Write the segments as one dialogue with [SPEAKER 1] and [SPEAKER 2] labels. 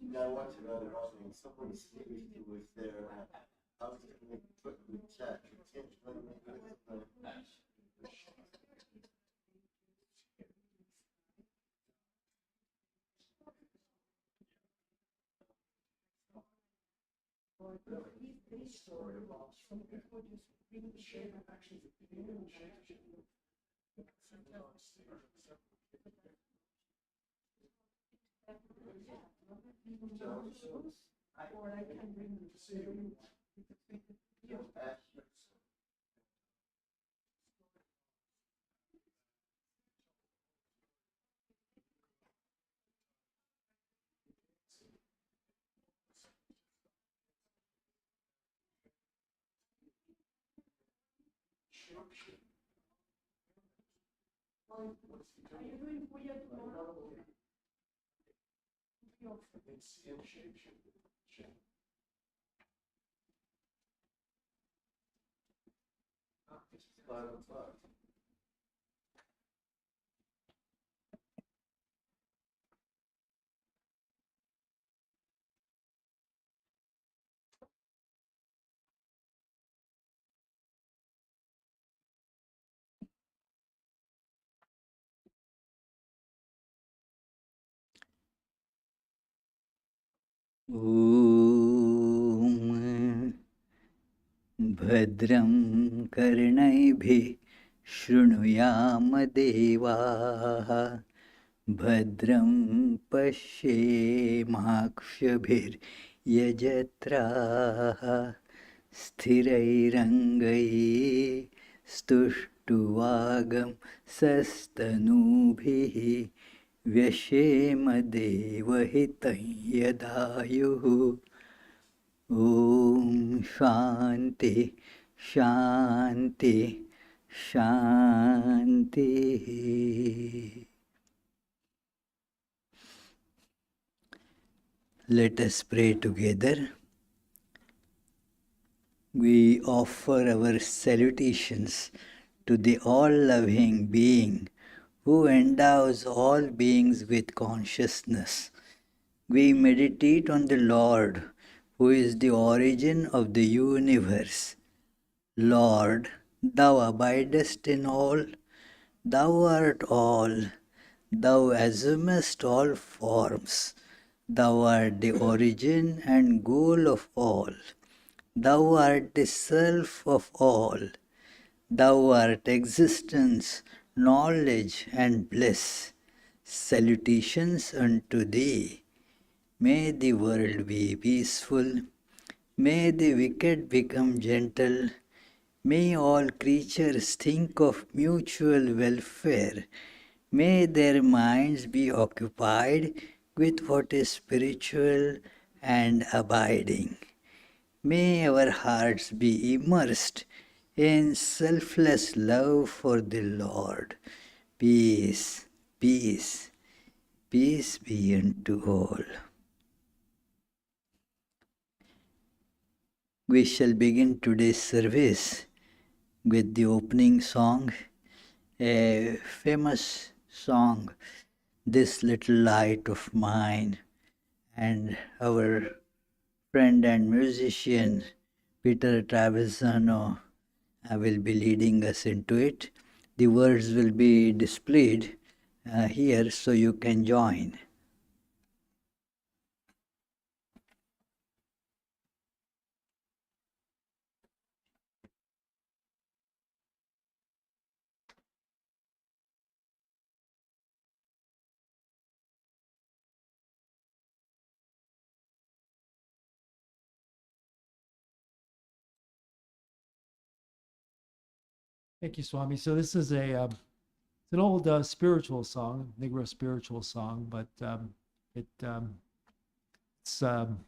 [SPEAKER 1] Yeah, I watched it earlier on, and someone sleeping who was there. I was going to put in the chat. Or I can bring them to see you. Are you doing Puya tomorrow? It's in shape. It's 5:05.
[SPEAKER 2] Om Bhadram Karnairbhih Shrunuyam Devaah Bhadram Pashyemakshabhir Yajatraah Sthirairangai Stuštuvagam Sastanubhih Vyashema Devahitam Yadayuh. Om Shanti Shanti Shanti. Let us pray together. We offer our salutations to the all-loving being who endows all beings with consciousness. We meditate on the Lord, who is the origin of the universe. Lord, thou abidest in all, thou art all, thou assumest all forms, thou art the origin and goal of all, thou art the self of all, thou art existence, knowledge and bliss. Salutations unto thee. May the world be peaceful, may the wicked become gentle, may all creatures think of mutual welfare, may their minds be occupied with what is spiritual and abiding. May our hearts be immersed in selfless love for the Lord. Peace, peace, peace be unto all. We shall begin today's service with the opening song, a famous song, This Little Light of Mine, and our friend and musician Peter Travisano will be leading us into it. The words will be displayed here so you can join.
[SPEAKER 3] Thank you, Swami. So this is it's an old spiritual song, Negro spiritual song, but it's sung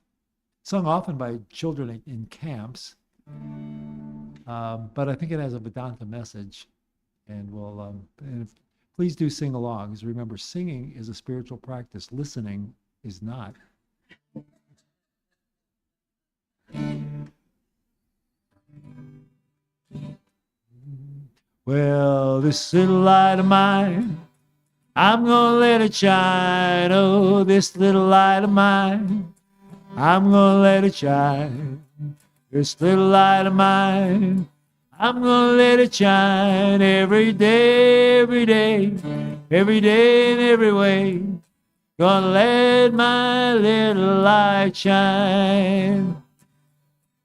[SPEAKER 3] often by children in camps. But I think it has a Vedanta message, and please do sing along. Because remember, singing is a spiritual practice. Listening is not. Well, this little light of mine, I'm gonna let it shine. Oh, this little light of mine, I'm gonna let it shine. This little light of mine, I'm gonna let it shine every day, every day, every day and every way. Gonna let my little light shine.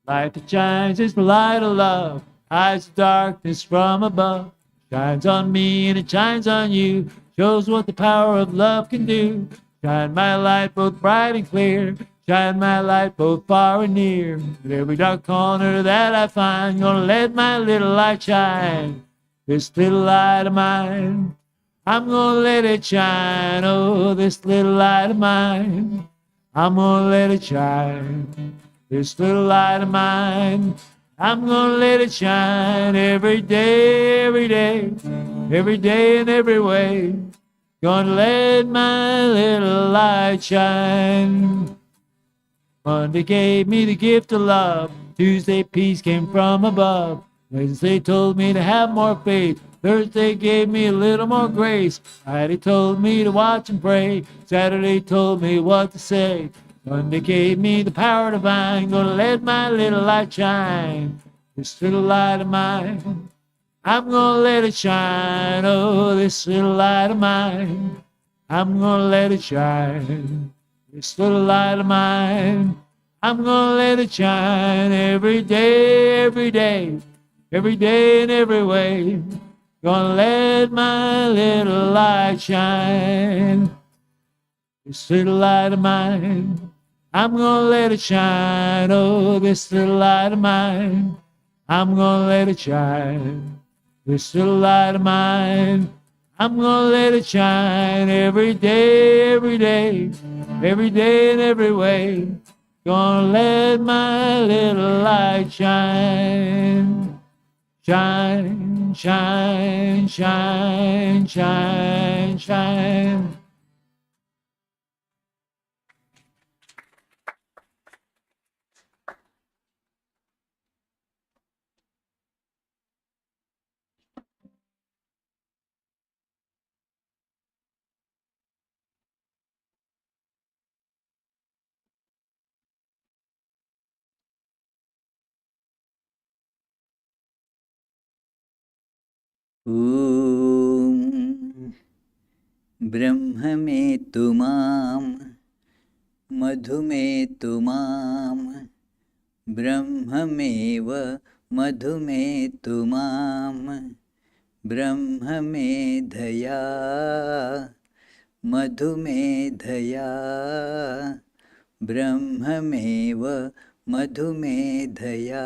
[SPEAKER 3] Light that shines is the light of love, hides the darkness from above. Shines on me and it shines on you, shows what the power of love can do. Shine my light both bright and clear, shine my light both far and near. In every dark corner that I find, gonna let my little light shine. This little light of mine, I'm gonna let it shine. Oh, this little light of mine, I'm gonna let it shine. This little light of mine, I'm gonna let it shine every day, every day, every day and every way. Gonna let my little light shine. Monday gave me the gift of love. Tuesday peace came from above. Wednesday told me to have more faith. Thursday gave me a little more grace. Friday told me to watch and pray. Saturday told me what to say. Sunday gave me the power divine. Gonna let my little light shine. This little light of mine, I'm gonna let it shine. Oh, this little light of mine, I'm gonna let it shine. This little light of mine, I'm gonna let it shine every day, every day, every day and every way. Gonna let my little light shine. This little light of mine, I'm gonna let it shine. Oh, this little light of mine, I'm gonna let it shine. This little light of mine, I'm gonna let it shine every day, every day, every day and every way. Gonna let my little light shine. Shine, shine, shine, shine, shine.
[SPEAKER 2] ॐ ब्रह्ममेतु मां मधुमेतु मां ब्रह्ममेव मधुमेतु मां ब्रह्ममेधया मधुमेधया ब्रह्ममेव मधुमेधया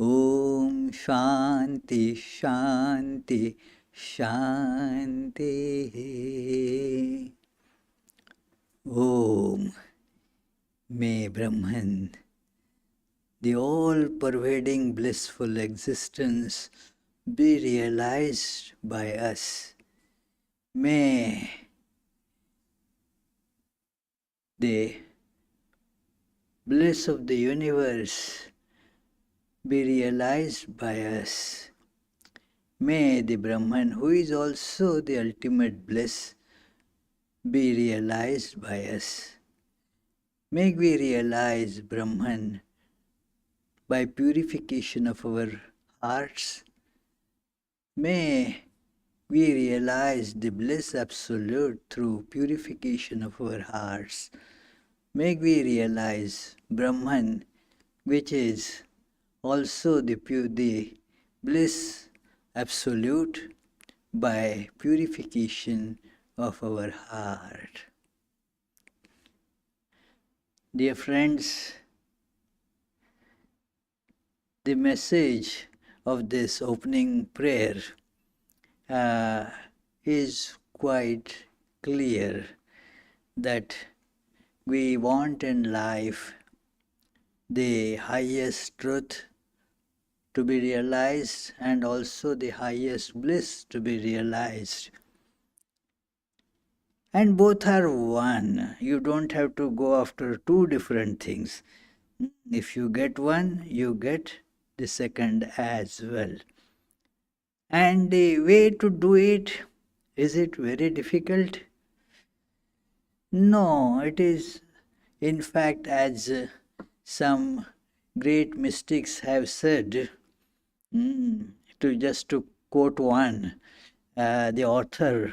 [SPEAKER 2] ॐ शान्ति शान्ति शान्तिः ॐ May Brahman, the all-pervading blissful existence, be realized by us. May the bliss of the universe be realized by us. May the Brahman, who is also the ultimate bliss, be realized by us. May we realize Brahman by purification of our hearts. May we realize the bliss absolute through purification of our hearts. May we realize Brahman, which is also the bliss absolute by purification of our heart. Dear friends, the message of this opening prayer is quite clear, that we want in life the highest truth to be realized and also the highest bliss to be realized. And both are one. You don't have to go after two different things. If you get one, you get the second as well. And the way to do it, is it very difficult? No, it is, in fact, as some great mystics have said, to quote one, the author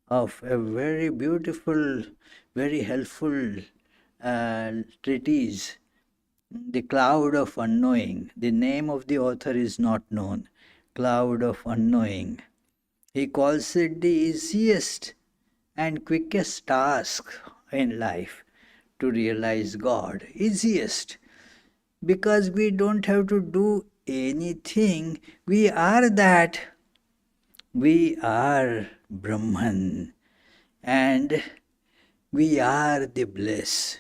[SPEAKER 2] of a very beautiful, very helpful treatise, The Cloud of Unknowing. The name of the author is not known. Cloud of Unknowing. He calls it the easiest and quickest task in life to realize God. Easiest. Because we don't have to do anything. We are that. We are Brahman. And we are the bliss.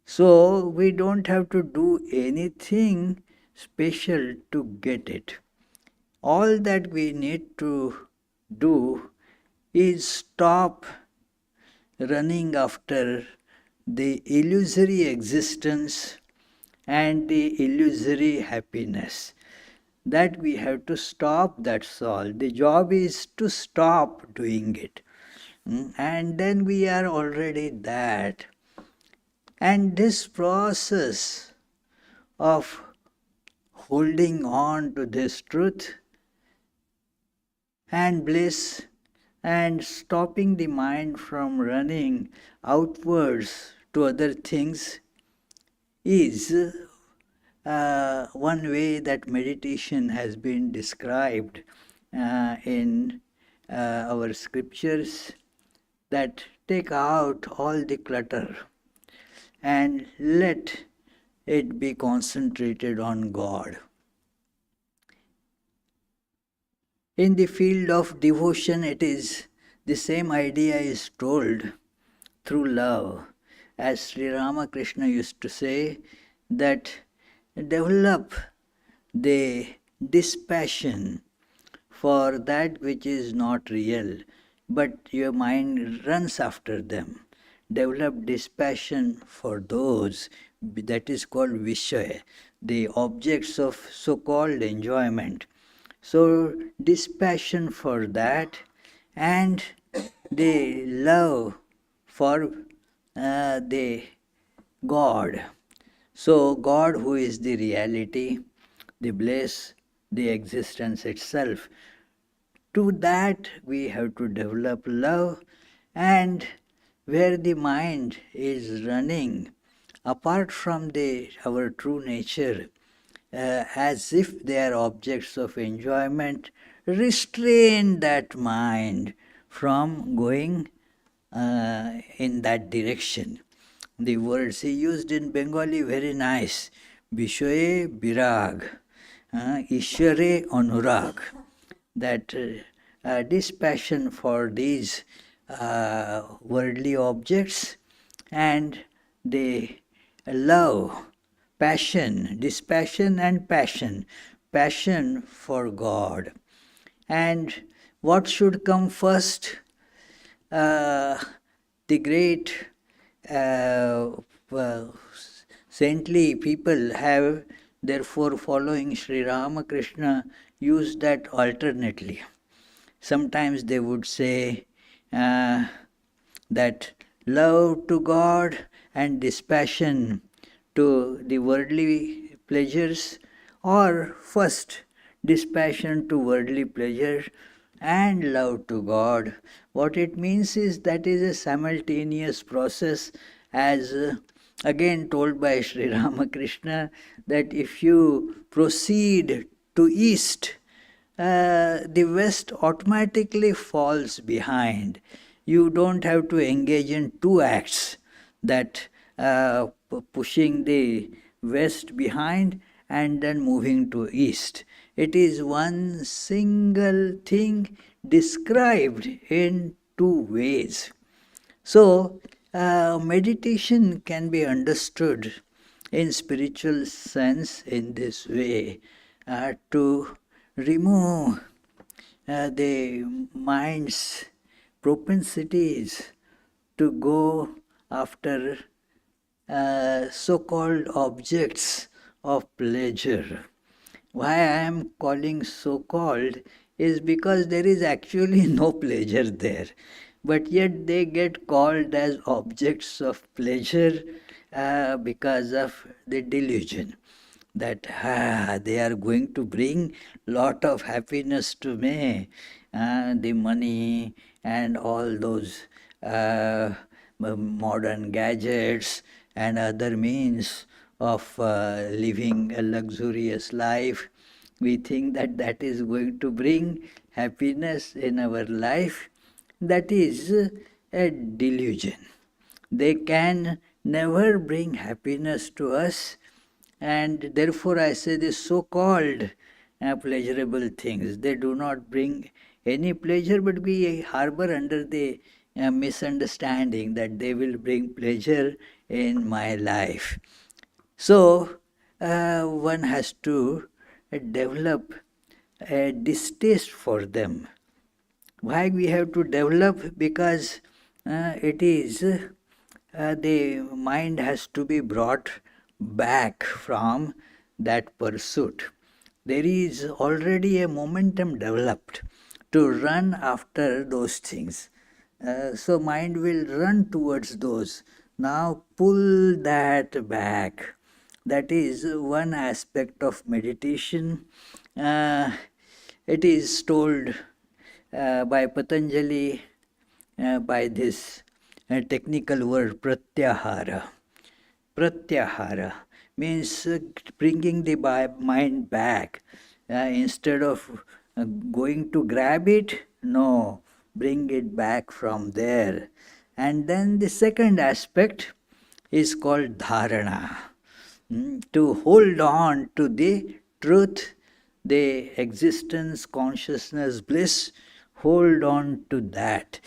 [SPEAKER 2] So we don't have to do anything special to get it. All that we need to do is stop running after the illusory existence and the illusory happiness. That we have to stop, that's all. The job is to stop doing it. And then we are already that. And this process of holding on to this truth and bliss and stopping the mind from running outwards to other things is one way that meditation has been described in our scriptures, that take out all the clutter and let it be concentrated on God. In the field of devotion, it is the same idea is told through love. As Sri Ramakrishna used to say, that develop the dispassion for that which is not real, but your mind runs after them. Develop dispassion for those, that is called Vishaya, the objects of so-called enjoyment. So dispassion for that and the love for the God. So God, who is the reality, the bliss, the existence itself. To that we have to develop love, and where the mind is running apart from our true nature, as if they are objects of enjoyment, restrain that mind from going in that direction. The words he used in Bengali, very nice. Bishoye birag, Ishware anurag. That dispassion for these worldly objects and the love, passion, dispassion and passion for God. And what should come first? The great saintly people have, therefore, following Sri Ramakrishna, used that alternately. Sometimes they would say that love to God and dispassion to the worldly pleasures, or first dispassion to worldly pleasure and love to God. What it means is that is a simultaneous process, as again told by Sri Ramakrishna, that if you proceed to east, the west automatically falls behind. You don't have to engage in two acts, that pushing the west behind and then moving to east. It is one single thing described in two ways. So, meditation can be understood in spiritual sense in this way, to remove the mind's propensities to go after so-called objects of pleasure. Why I am calling so-called is because there is actually no pleasure there. But yet they get called as objects of pleasure because of the delusion that they are going to bring lot of happiness to me, the money and all those modern gadgets and other means of living a luxurious life. We think that that is going to bring happiness in our life. That is a delusion. They can never bring happiness to us, and therefore I say the so-called pleasurable things, they do not bring any pleasure, but we harbor under the misunderstanding that they will bring pleasure in my life. So one has to develop a distaste for them. Why we have to develop? Because it is the mind has to be brought back from that pursuit. There is already a momentum developed to run after those things. So mind will run towards those. Now pull that back. That is one aspect of meditation. It is told by Patanjali by this technical word pratyahara. Pratyahara means bringing the mind back. Instead of going to grab it, no, bring it back from there. And then the second aspect is called dharana. To hold on to the truth, the existence, consciousness, bliss, hold on to that.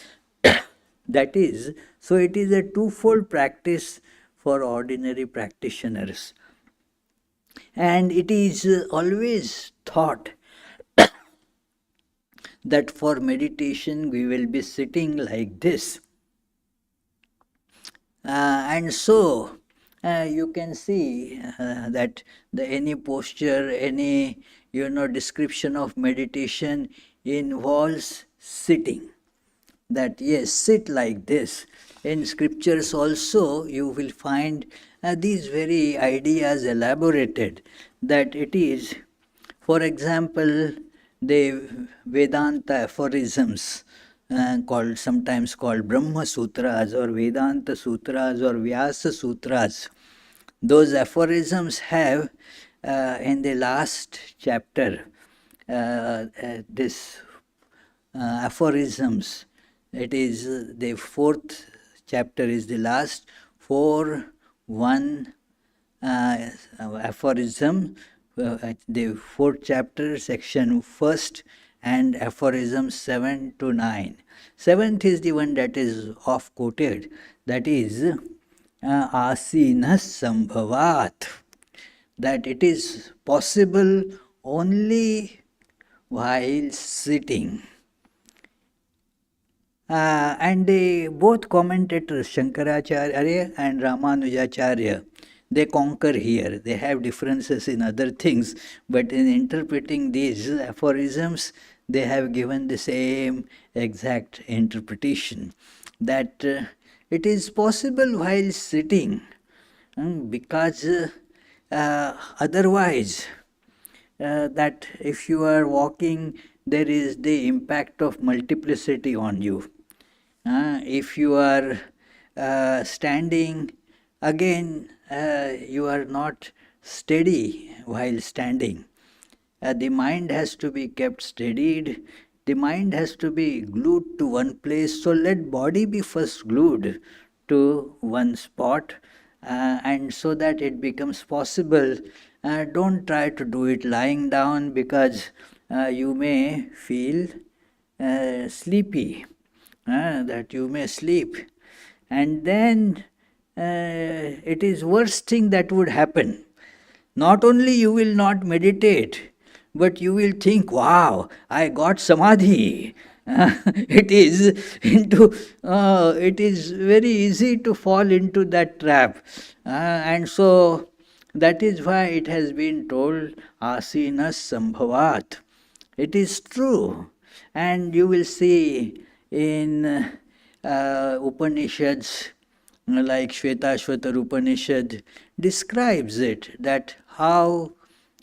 [SPEAKER 2] That is, so it is a twofold practice for ordinary practitioners. And it is always thought that for meditation we will be sitting like this. And so you can see that any posture, any description of meditation involves sitting. That yes, sit like this. In scriptures also you will find these very ideas elaborated, that it is, for example, the Vedanta aphorisms sometimes called Brahma Sutras or Vedanta Sutras or Vyasa Sutras. Those aphorisms have in the last chapter this aphorisms. It is the fourth chapter is the last, 4.1 aphorism, the fourth chapter, section first, and aphorism 7 to 9. Seventh is the one that is off quoted, that is asina sambhavat, that it is possible only while sitting. And they both commentators, Shankaracharya and Ramanujacharya, they concur here. They have differences in other things, but in interpreting these aphorisms, they have given the same exact interpretation, that it is possible while sitting, because otherwise, that if you are walking, there is the impact of multiplicity on you. If you are standing, again you are not steady while standing. The mind has to be kept steadied. The mind has to be glued to one place. So let body be first glued to one spot, and so that it becomes possible. Don't try to do it lying down, because you may feel sleepy. That you may sleep, and then it is worst thing that would happen. Not only you will not meditate, but you will think, wow, I got samadhi. It is very easy to fall into that trap. And so that is why it has been told asina sambhavat. It is true. And you will see in Upanishads, like Shvetashvatar Upanishad describes it, that how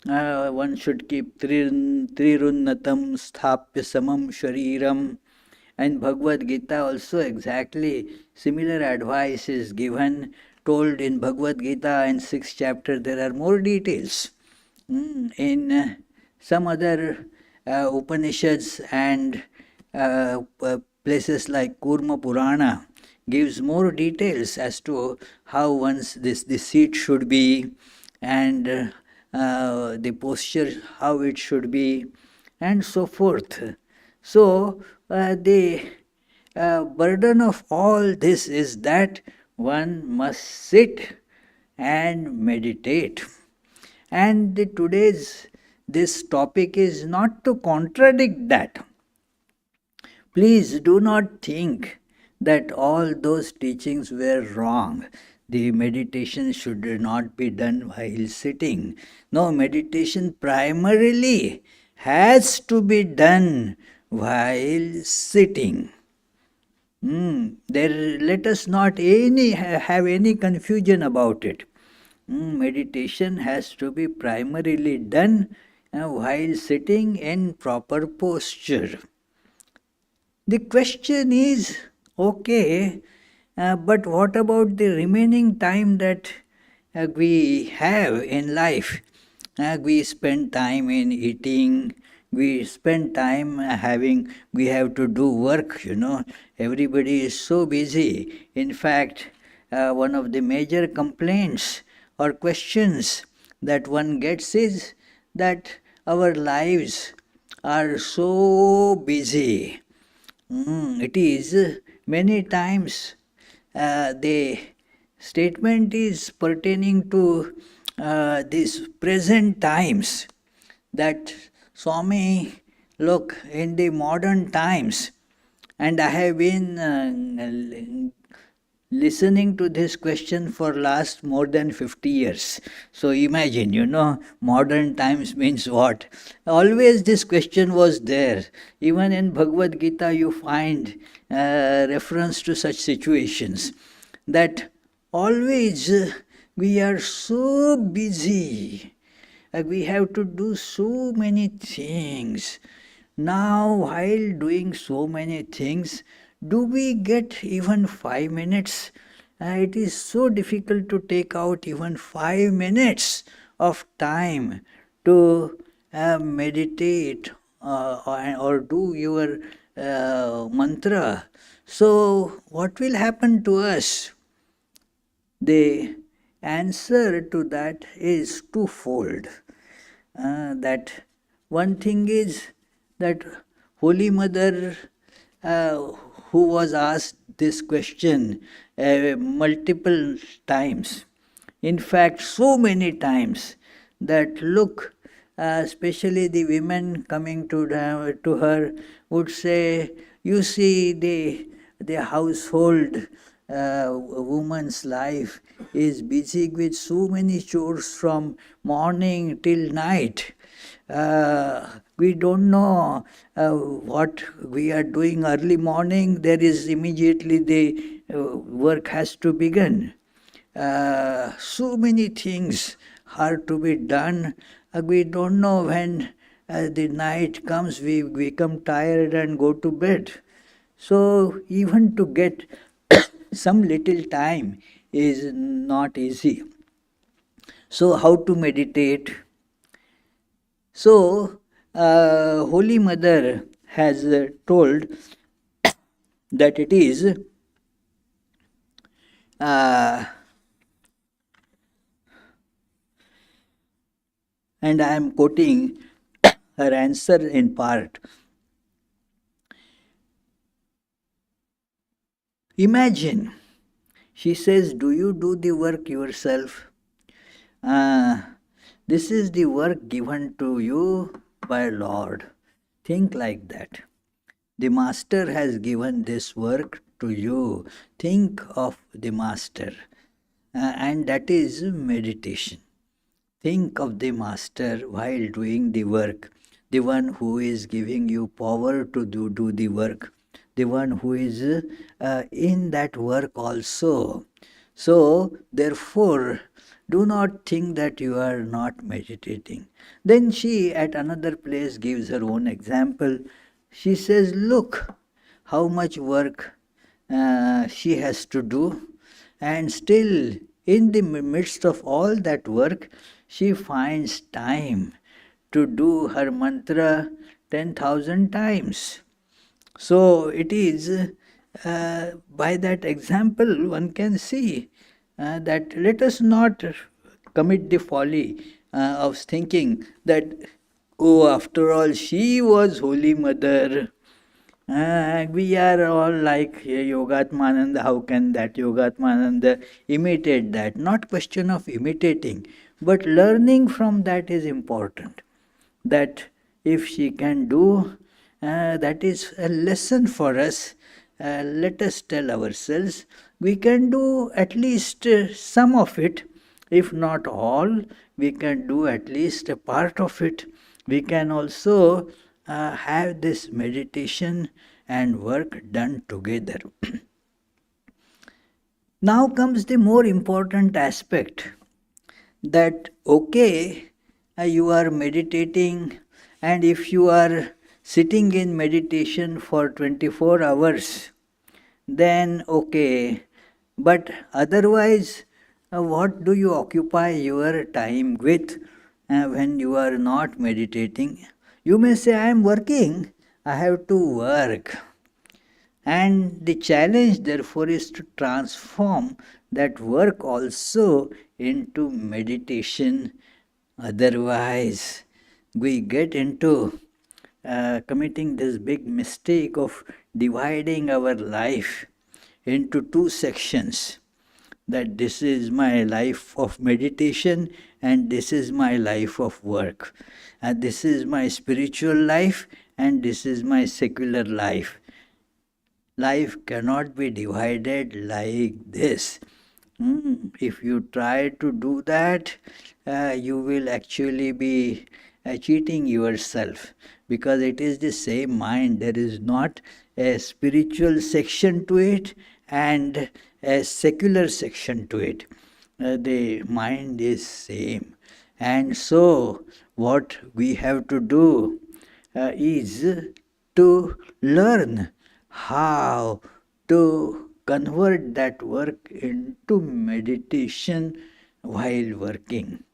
[SPEAKER 2] one should keep trirunnatam sthapya samam shariram. And Bhagavad Gita also exactly similar advice is given, told in Bhagavad Gita in 6th chapter. There are more details. In some other Upanishads and places like Kurma Purana gives more details as to how once this seat should be, and the posture, how it should be, and so forth. So the burden of all this is that one must sit and meditate. And today's this topic is not to contradict that. Please do not think that all those teachings were wrong. The meditation should not be done while sitting. No, meditation primarily has to be done while sitting. Let us not have any confusion about it. Meditation has to be primarily done while sitting in proper posture. The question is, okay, but what about the remaining time that we have in life? We spend time in eating, we spend time we have to do work, Everybody is so busy. In fact, one of the major complaints or questions that one gets is that our lives are so busy. It is many times the statement is pertaining to these present times, that Swami, look, in the modern times, and I have been listening to this question for last more than 50 years. So imagine, modern times means what? Always this question was there. Even in Bhagavad Gita you find reference to such situations, that always we are so busy, we have to do so many things. Now, while doing so many things, do we get even 5 minutes? It is so difficult to take out even 5 minutes of time to meditate or do your mantra. So, what will happen to us? The answer to that is twofold. That one thing is that Holy Mother, who was asked this question multiple times, in fact so many times, that look, especially the women coming to her would say, you see, the household woman's life is busy with so many chores from morning till night. We don't know what we are doing early morning. There is immediately the work has to begin. So many things are to be done. We don't know when the night comes, we become tired and go to bed. So even to get some little time is not easy. So how to meditate? So Holy Mother has told that it is and I am quoting her answer in part. Imagine, she says, do you do the work yourself? This is the work given to you by Lord. Think like that. The Master has given this work to you. Think of the Master. And that is meditation. Think of the Master while doing the work. the one who is giving you power to do the work, the one who is in that work also. So, therefore, do not think that you are not meditating. Then she, at another place, gives her own example. She says, look how much work she has to do, and still, in the midst of all that work, she finds time to do her mantra 10,000 times. So it is by that example one can see that let us not commit the folly of thinking that, oh, after all, she was Holy Mother. We are all like Yogatmananda. How can that Yogatmananda imitate that? Not question of imitating, but learning from that is important. That if she can do, that is a lesson for us. Let us tell ourselves we can do at least some of it, if not all. We can do at least a part of it. We can also have this meditation and work done together. Now comes the more important aspect, that okay, you are meditating, and if you are sitting in meditation for 24 hours, then okay, but otherwise, what do you occupy your time with when you are not meditating? You may say, I am working, I have to work. And the challenge, therefore, is to transform that work also into meditation. Otherwise, we get into committing this big mistake of dividing our life into two sections. That this is my life of meditation and this is my life of work. And this is my spiritual life and this is my secular life. Life cannot be divided like this. If you try to do that, you will actually be cheating yourself, because it is the same mind. There is not a spiritual section to it and a secular section to it. The mind is same. And so what we have to do is to learn how to convert that work into meditation while working.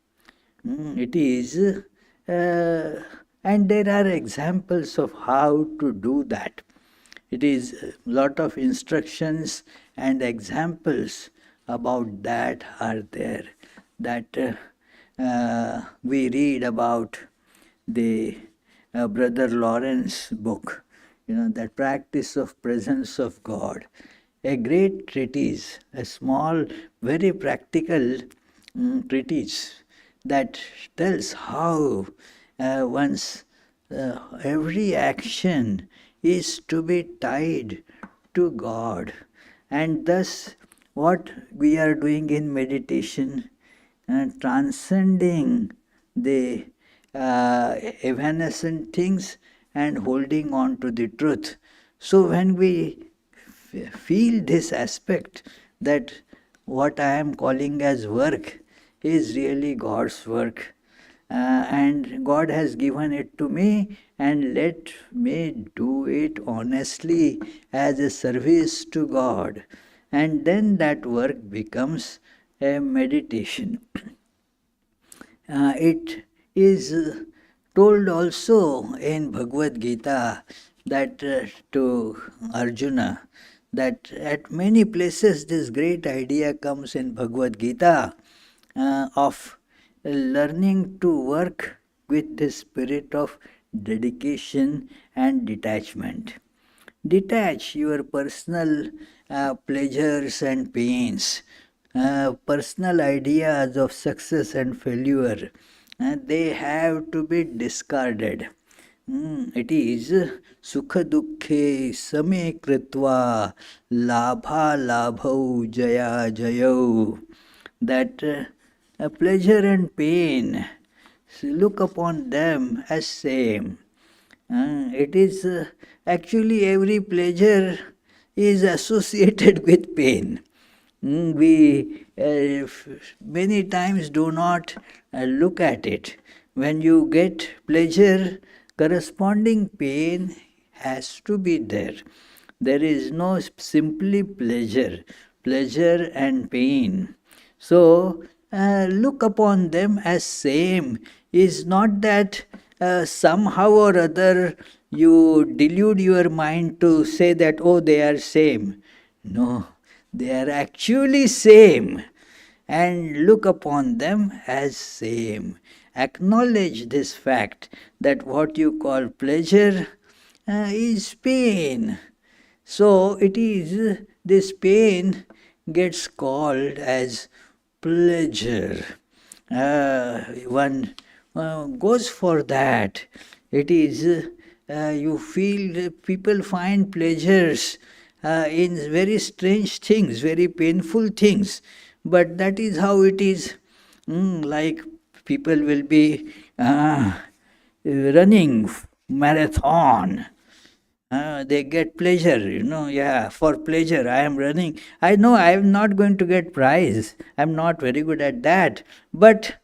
[SPEAKER 2] It is, and there are examples of how to do that. It is a lot of instructions and examples about that are there. That we read about the Brother Lawrence book, that practice of presence of God. A great treatise, a small, very practical treatise that tells how one's every action is to be tied to God. And thus, what we are doing in meditation, transcending the evanescent things and holding on to the truth. So when we feel this aspect, that what I am calling as work is really God's work, and God has given it to me, and let me do it honestly as a service to God, and then that work becomes a meditation. It is told also in Bhagavad Gita that to Arjuna, that at many places this great idea comes in Bhagavad Gita of learning to work with the spirit of dedication and detachment. Detach your personal pleasures and pains, personal ideas of success and failure. They have to be discarded. It is sukha dukkhe same kritva labha labhau jaya jayau. That pleasure and pain, look upon them as same. It is actually every pleasure is associated with pain. We many times do not look at it. When you get pleasure, corresponding pain has to be there. There is no simply pleasure, pleasure and pain. So look upon them as same. Is not that somehow or other you delude your mind to say that, oh, they are same. No, they are actually same, and look upon them as same. Acknowledge this fact that what you call pleasure is pain. So it is this pain gets called as pleasure. One goes for that. It is, you feel people find pleasures in very strange things, very painful things, but that is how it is. Like people will be running marathon. They get pleasure, yeah, for pleasure. I am running. I know I am not going to get prize. I am not very good at that. But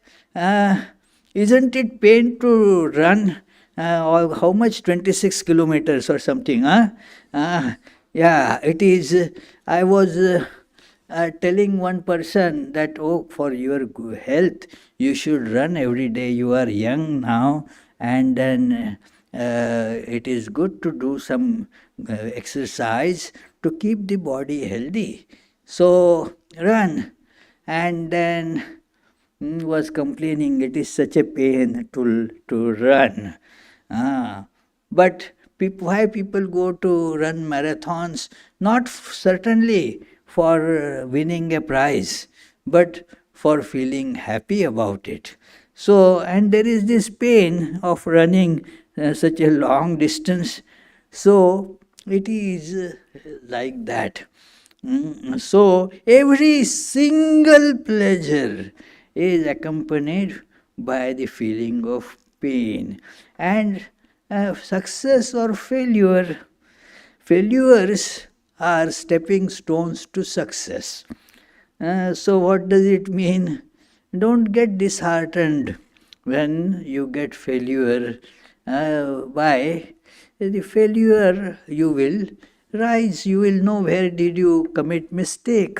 [SPEAKER 2] isn't it pain to run how much? 26 kilometers or something, huh? Yeah, it is. I was telling one person that, oh, for your health, you should run every day. You are young now, and then it is good to do some exercise to keep the body healthy. So run. And then was complaining, it is such a pain to run. But why people go to run marathons? Not certainly for winning a prize, but for feeling happy about it. So, and there is this pain of running such a long distance. So, it is like that. So, every single pleasure is accompanied by the feeling of pain. And success or failure, failures are stepping stones to success. So, what does it mean? Don't get disheartened when you get failure. By the failure, you will rise. You will know where did you commit mistake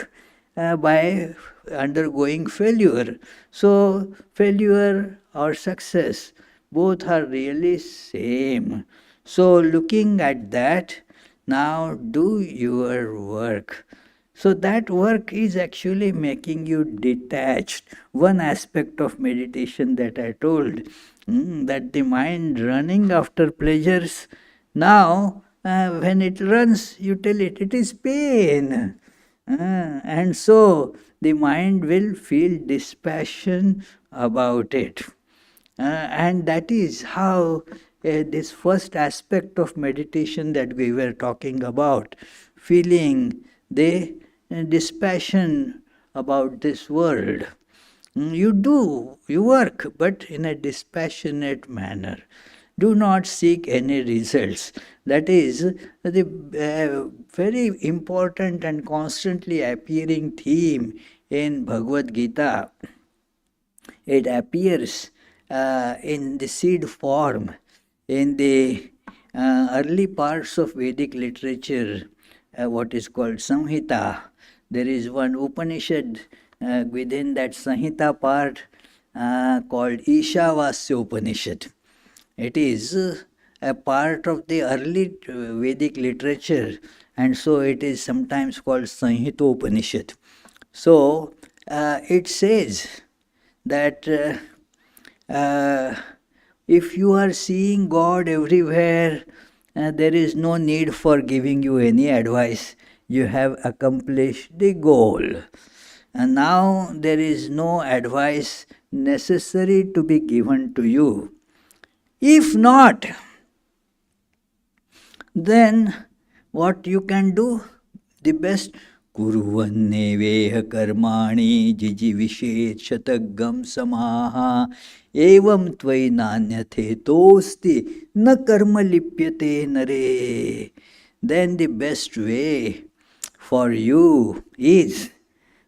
[SPEAKER 2] by undergoing failure. So, failure or success, both are really same. So, looking at that, now do your work. So that work is actually making you detached. One aspect of meditation that I told, that the mind running after pleasures, now when it runs, you tell it is pain. And so the mind will feel dispassion about it. And that is how this first aspect of meditation that we were talking about, feeling the dispassion about this world. You work, but in a dispassionate manner. Do not seek any results. That is the very important and constantly appearing theme in Bhagavad Gita. It appears in the seed form in the early parts of Vedic literature, what is called Samhita. There is one Upanishad within that Samhita part called Ishavasya Upanishad. It is a part of the early Vedic literature, and so it is sometimes called Samhita Upanishad. So it says that if you are seeing God everywhere, there is no need for giving you any advice. You have accomplished the goal. And now there is no advice necessary to be given to you. If not, then what you can do? The best, कुर्वन्नेवेह कर्माणि जिजीविषेत् शतगं समाः एवं त्वयि नान्यथेतोऽस्ति न कर्म लिप्यते नरे. Then the best way for you is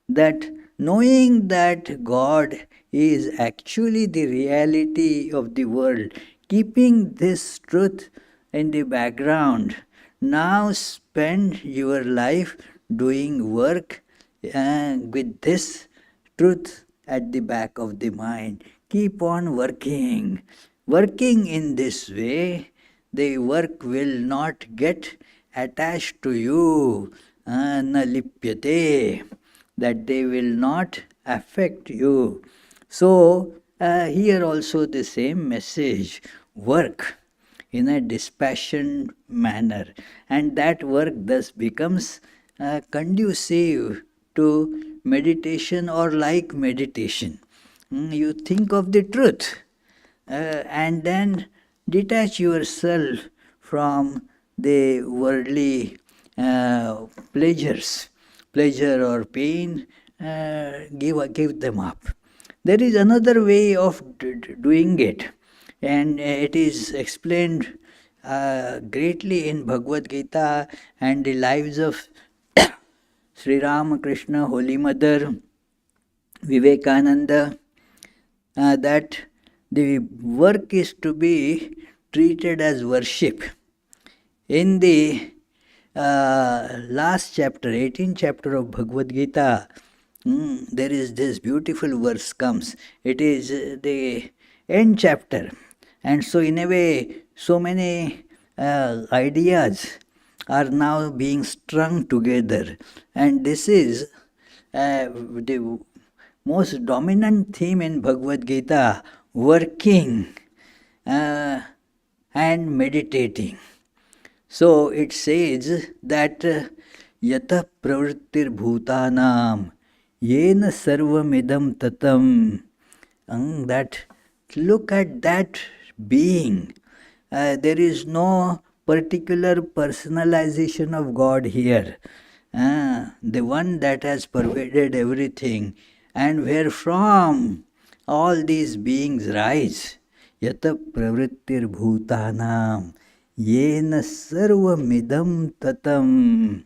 [SPEAKER 2] that knowing that God is actually the reality of the world, keeping this truth in the background, now spend your life doing work with this truth at the back of the mind. Keep on working. Working in this way, the work will not get attached to you, na lipyate, that they will not affect you. So, here also the same message, work in a dispassionate manner, and that work thus becomes conducive to meditation or like meditation. You think of the truth and then detach yourself from the worldly pleasure or pain, give them up. There is another way of doing it, and it is explained greatly in Bhagavad Gita and the lives of Sri Ramakrishna, Holy Mother, Vivekananda, that the work is to be treated as worship. In the last chapter, 18th chapter of Bhagavad Gita, there is this beautiful verse comes. It is the end chapter. And so in a way, so many ideas are now being strung together. And this is the most dominant theme in Bhagavad Gita, working and meditating. So it says that yata pravrittir bhutanam yena sarvamidam tatam. That look at that being. There is no particular personalization of God here. The one that has pervaded everything and wherefrom all these beings rise. Yata pravrittir bhutanam yena sarvamidam tatam.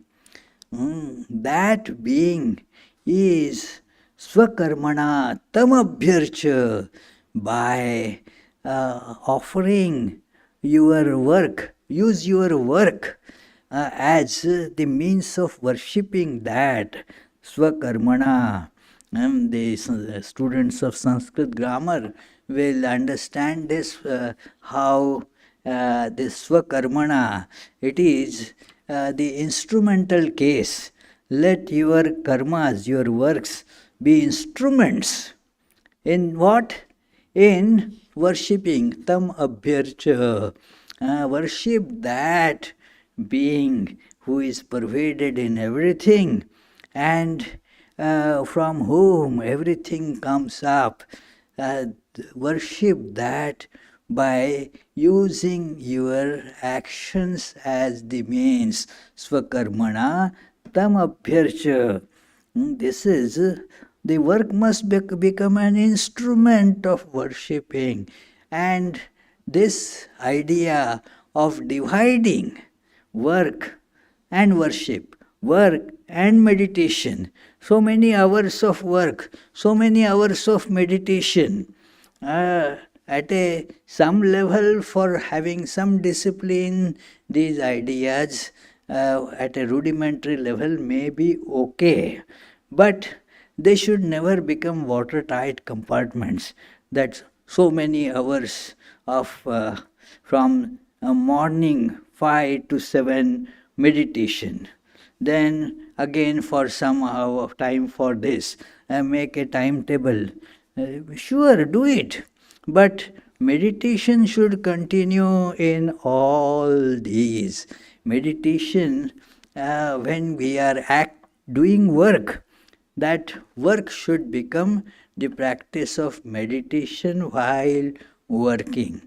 [SPEAKER 2] That being is swakarmana tamabhyarcha, by offering your work, use your work as the means of worshipping that swakarmana. The students of Sanskrit grammar will understand this, how this swakarmana, it is the instrumental case. Let your karmas, your works, be instruments. In what? In worshipping tam abhyarcha. Worship that being who is pervaded in everything and from whom everything comes up. Worship that by using your actions as the means. Swakarmana tam abhyarcha. This is, the work must become an instrument of worshipping. And this idea of dividing work and worship, work and meditation, so many hours of work, so many hours of meditation, at some level, for having some discipline, these ideas at a rudimentary level may be okay, but they should never become watertight compartments, that so many hours of from morning 5 to 7 meditation, then again for some hour of time for this, make a timetable. Sure, do it, but meditation should continue in all these. Meditation, when we are doing work, that work should become the practice of meditation while working.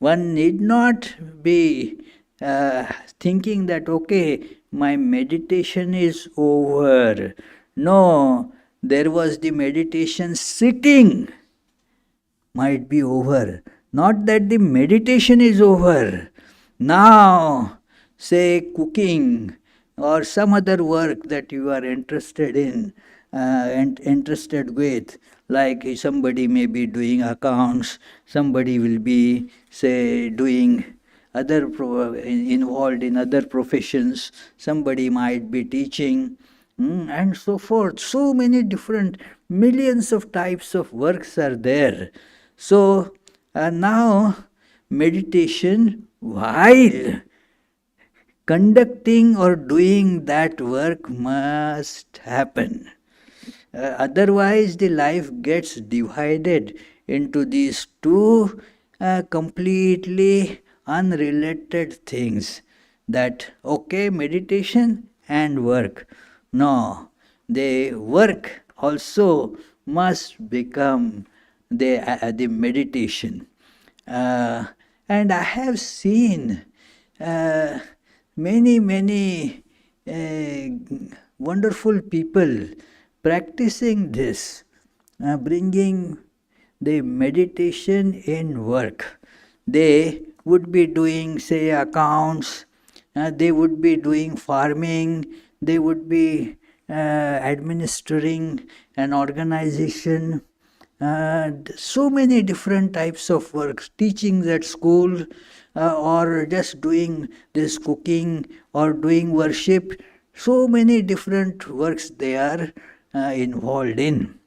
[SPEAKER 2] One need not be thinking that, okay, my meditation is over. No, there was the meditation sitting might be over. Not that the meditation is over. Now, say cooking or some other work that you are interested in and interested with, like somebody may be doing accounts, somebody will be, say, doing involved in other professions, somebody might be teaching, and so forth. So many different, millions of types of works are there. So now meditation while conducting or doing that work must happen. Otherwise, the life gets divided into these two completely unrelated things. That, okay, meditation and work. No, the work also must become the meditation. And I have seen many wonderful people practicing this, bringing the meditation in work. They would be doing, say, accounts, they would be doing farming, they would be administering an organization, so many different types of works, teachings at school, or just doing this cooking or doing worship. So many different works they are involved in.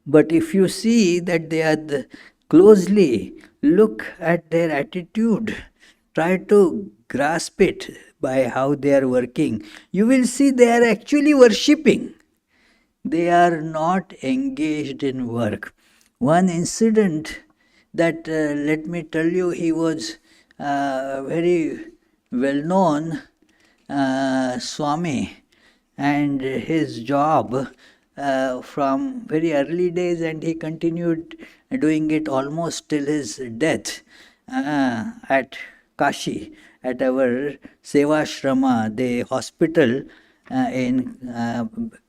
[SPEAKER 2] But if you see that they are closely, look at their attitude, try to grasp it by how they are working, you will see they are actually worshipping. They are not engaged in work. One incident that, let me tell you, he was very well known Swami, and his job from very early days, and he continued doing it almost till his death at Kashi, at our Sevashrama, the hospital in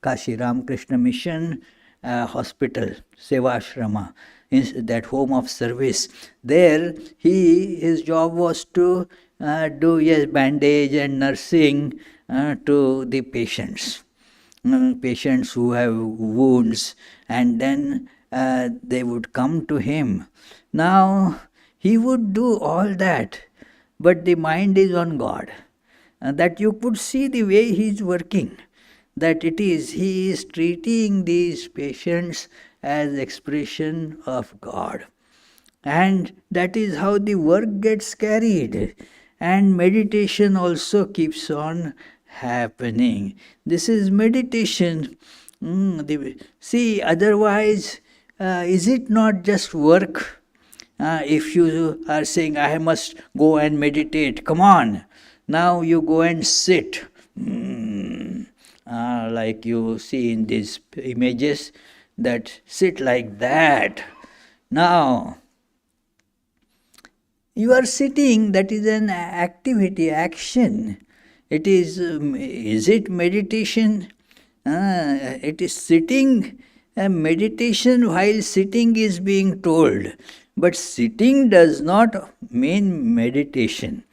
[SPEAKER 2] Kashi, Ramakrishna Mission Hospital, Sevashrama, that home of service. There, his job was to do, yes, bandage and nursing to the patients. Patients who have wounds, and then they would come to him. Now, he would do all that, but the mind is on God. That you could see the way he is working, that he is treating these patients as expression of God. And that is how the work gets carried. And meditation also keeps on happening. This is meditation. See, otherwise, is it not just work? If you are saying, I must go and meditate, come on, now you go and sit. Like you see in these images, that sit like that. Now, you are sitting, that is an activity, action. Is it meditation? It is sitting. Meditation while sitting is being told. But sitting does not mean meditation.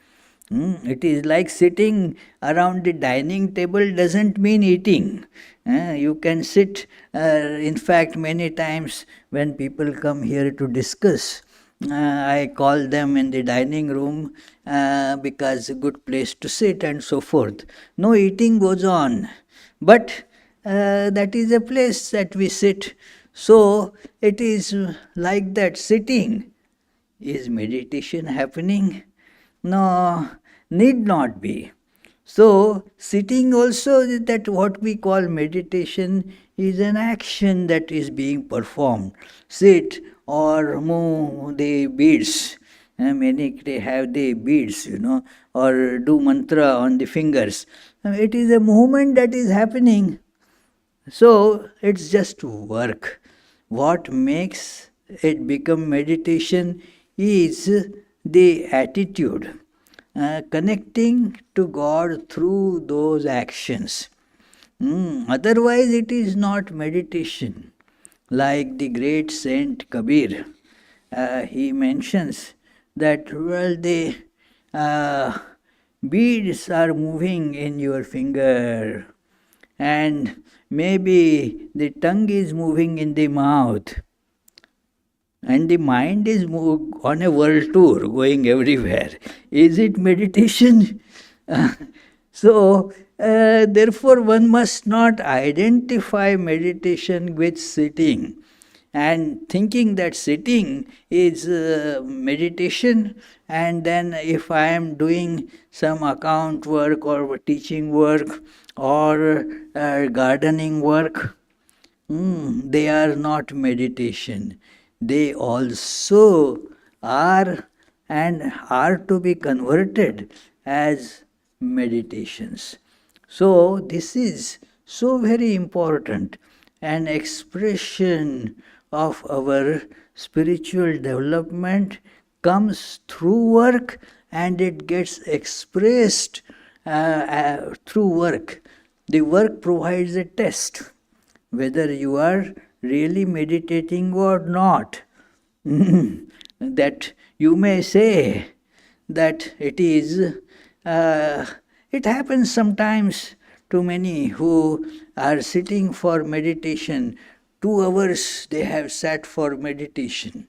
[SPEAKER 2] It is like sitting around the dining table doesn't mean eating. You can sit, in fact, many times when people come here to discuss, I call them in the dining room because a good place to sit and so forth. No eating goes on, but that is a place that we sit. So it is like that. Sitting, is meditation happening? No, need not be. So sitting also, that what we call meditation is an action that is being performed. Sit or move the beads. Many they have the beads, or do mantra on the fingers. It is a movement that is happening. So it's just work. What makes it become meditation is the attitude. connecting to God through those actions. Otherwise, it is not meditation. Like the great Saint Kabir, he mentions that, well, the uh, beads are moving in your finger, and maybe the tongue is moving in the mouth, and the mind is on a world tour going everywhere. Is it meditation? Therefore, one must not identify meditation with sitting and thinking that sitting is meditation, and then if I am doing some account work or teaching work or gardening work, they are not meditation. They also are and are to be converted as meditations. So, this is so very important. An expression of our spiritual development comes through work, and it gets expressed through work. The work provides a test whether you are really meditating or not. That you may say that it is, it happens sometimes to many who are sitting for meditation. 2 hours they have sat for meditation,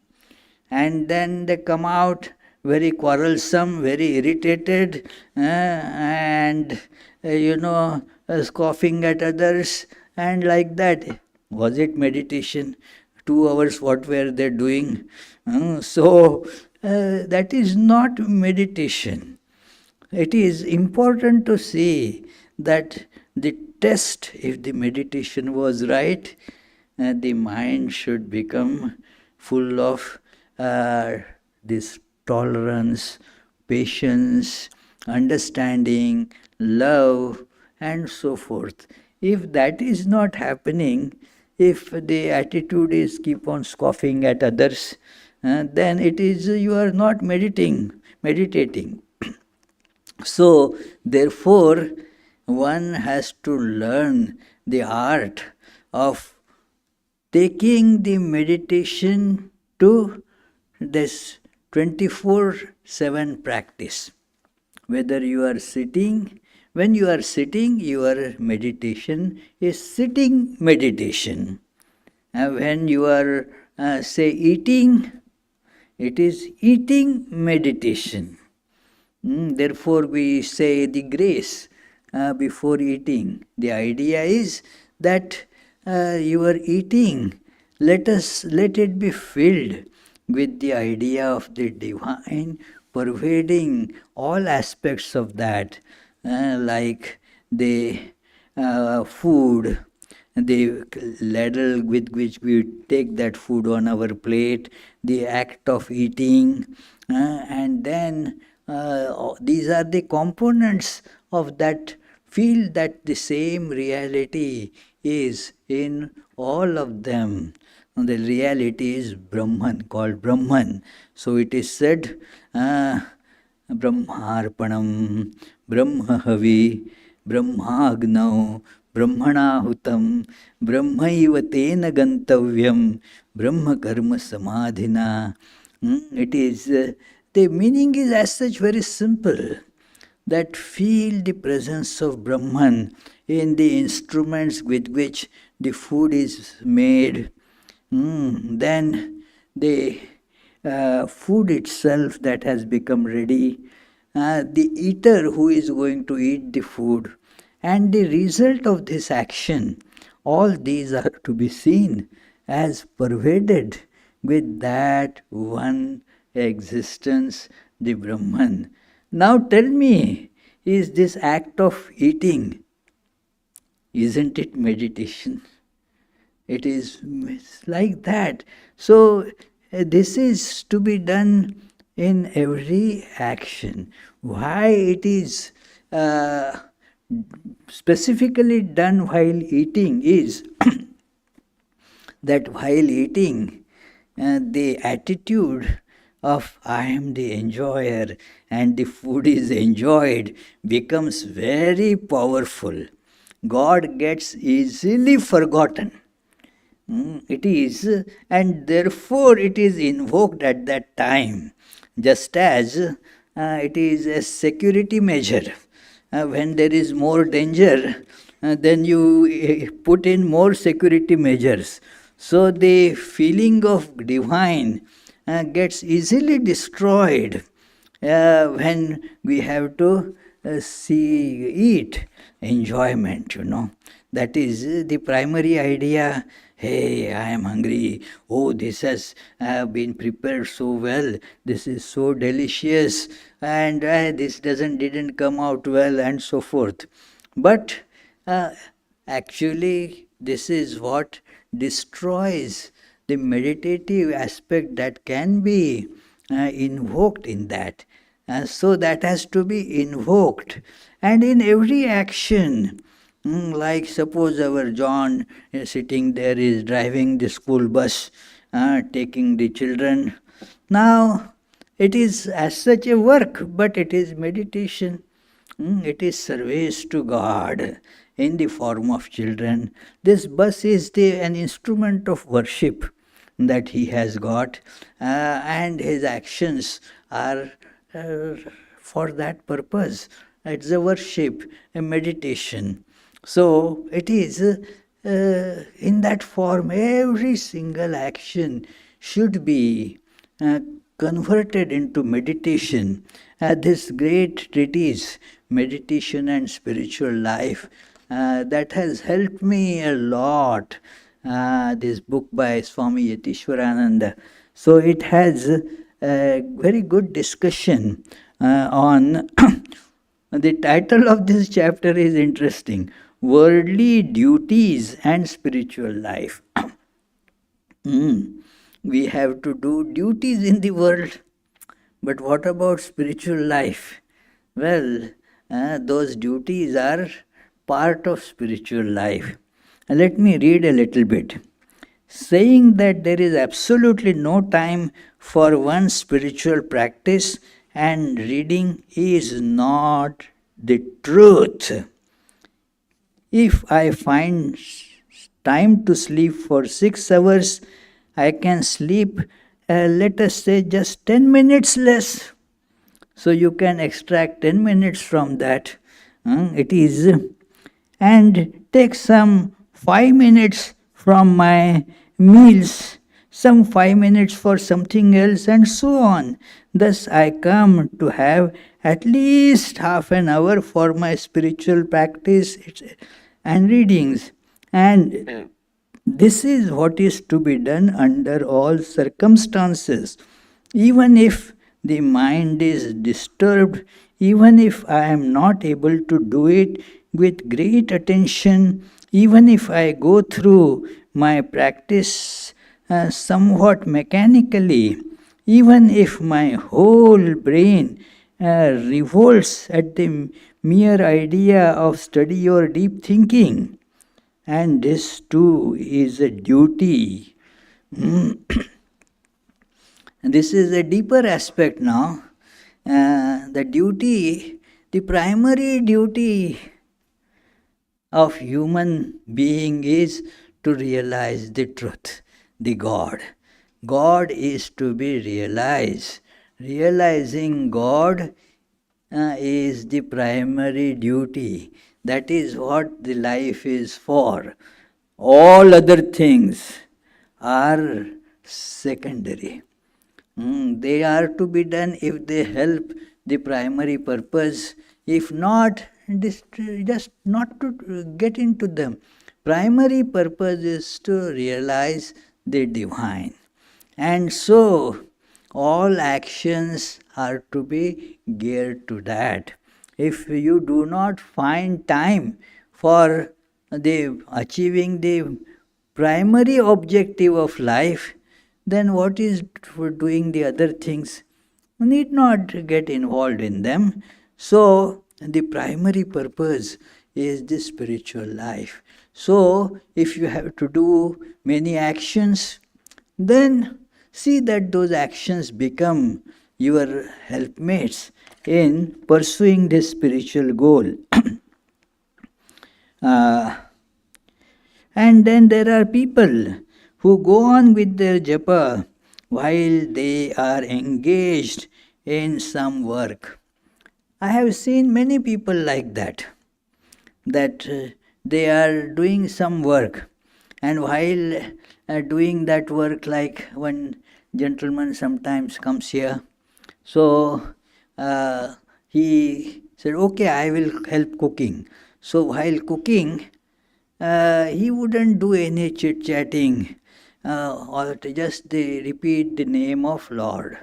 [SPEAKER 2] and then they come out very quarrelsome, very irritated, and scoffing at others, and like that. Was it meditation? 2 hours, what were they doing? That is not meditation. It is important to see that the test, if the meditation was right, the mind should become full of this tolerance, patience, understanding, love, and so forth. If that is not happening, if the attitude is keep on scoffing at others, then it is you are not meditating. So, therefore, one has to learn the art of taking the meditation to this 24/7 practice. Whether you are sitting, when you are sitting, your meditation is sitting meditation. When you are, say, eating, it is eating meditation. Therefore, we say the grace before eating. The idea is that you are eating, let it be filled with the idea of the divine pervading all aspects of that, like the food, the ladle with which we take that food on our plate, the act of eating, and then these are the components of that. Feel that the same reality is in all of them. The reality is Brahman, called Brahman. So it is said, Brahmarpanam, Brahmahavi, Brahmagnau, Brahmanahutam, Brahmaiva tena gantavyam, Brahma karma samadhina. It is, the meaning is as such very simple, that feel the presence of Brahman in the instruments with which the food is made. Then the food itself that has become ready, the eater who is going to eat the food, and the result of this action, all these are to be seen as pervaded with that one existence, the Brahman. Now tell me, is this act of eating, isn't it meditation? It is like that. So this is to be done in every action. Why it is specifically done while eating is that while eating, the attitude of I am the enjoyer and the food is enjoyed becomes very powerful. God gets easily forgotten. It is, and therefore it is invoked at that time, just as it is a security measure. When there is more danger, then you put in more security measures. So the feeling of divine gets easily destroyed when we have to eat enjoyment. That is the primary idea. Hey, I am hungry. Oh, this has been prepared so well. This is so delicious, and this didn't come out well, and so forth. But uh, actually, this is what destroys the meditative aspect that can be invoked in that. So that has to be invoked. And in every action, like suppose our John is sitting there, is driving the school bus, taking the children. Now, it is as such a work, but it is meditation. It is service to God in the form of children. This bus is an instrument of worship that he has got, and his actions are for that purpose. It's a worship, a meditation. So it is in that form, every single action should be converted into meditation. This great treatise, Meditation and Spiritual Life, that has helped me a lot. This book by Swami Yatishwarananda. So it has a very good discussion on the title of this chapter is interesting: Worldly Duties and Spiritual Life. We have to do duties in the world, but what about spiritual life? Well, those duties are part of spiritual life. Let me read a little bit. Saying that there is absolutely no time for one's spiritual practice and reading is not the truth. If I find time to sleep for 6 hours, I can sleep, let us say, just 10 minutes less. So you can extract 10 minutes from that. It is, and take some 5 minutes from my meals, some 5 minutes for something else, and so on. Thus I come to have at least half an hour for my spiritual practice and readings. And this is what is to be done under all circumstances. Even if the mind is disturbed, even if I am not able to do it with great attention, even if I go through my practice somewhat mechanically, even if my whole brain revolts at the mere idea of study or deep thinking, and this too is a duty. This is a deeper aspect now. The duty, the primary duty of human being is to realize the truth, the God. God is to be realized. Realizing God is the primary duty. That is what the life is for. All other things are secondary. They are to be done if they help the primary purpose. If not, just not to get into them. Primary purpose is to realize the divine. And so, all actions are to be geared to that. If you do not find time for achieving the primary objective of life, then what is for doing the other things? You need not get involved in them. So, the primary purpose is the spiritual life. So, if you have to do many actions, then see that those actions become your helpmates in pursuing this spiritual goal. uh, and then there are people who go on with their japa while they are engaged in some work. I have seen many people like that, they are doing some work, and while doing that work, like one gentleman sometimes comes here, so he said, okay, I will help cooking. So while cooking, he wouldn't do any chit-chatting, or just repeat the name of Lord.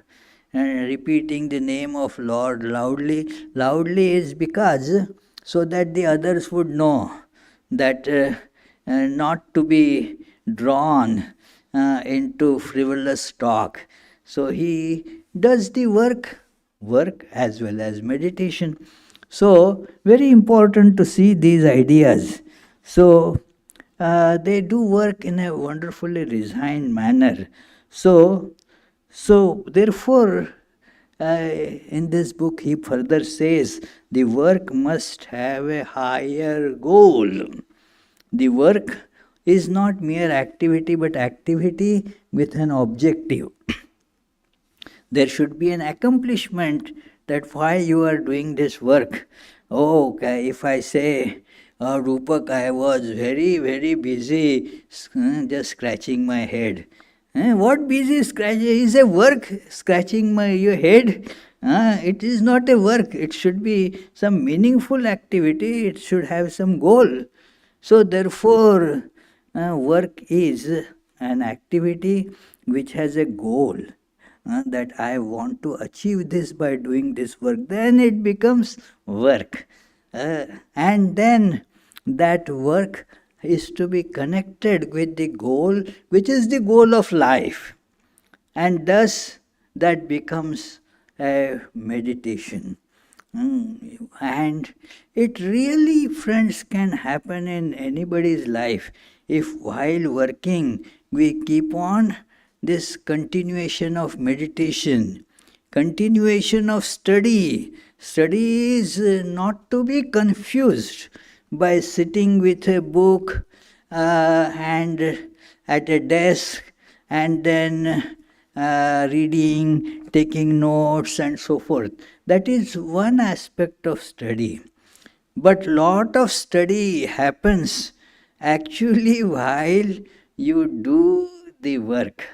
[SPEAKER 2] And repeating the name of Lord loudly is because so that the others would know that not to be drawn into frivolous talk. So he does the work as well as meditation. So very important to see these ideas. So they do work in a wonderfully resigned manner. So therefore, in this book he further says, the work must have a higher goal. The work is not mere activity, but activity with an objective. There should be an accomplishment that why you are doing this work. Oh, okay, if I say, Rupak, I was very, very busy just scratching my head. What busy scratching? Is a work scratching your head? It is not a work. It should be some meaningful activity. It should have some goal. So therefore, work is an activity which has a goal. That I want to achieve this by doing this work, then it becomes work. And then that work is to be connected with the goal, which is the goal of life. And thus that becomes a meditation. And it really, friends, can happen in anybody's life if while working we keep on this continuation of meditation, continuation of study. Study is not to be confused by sitting with a book and at a desk and then reading, taking notes and so forth. That is one aspect of study. But lot of study happens actually while you do the work.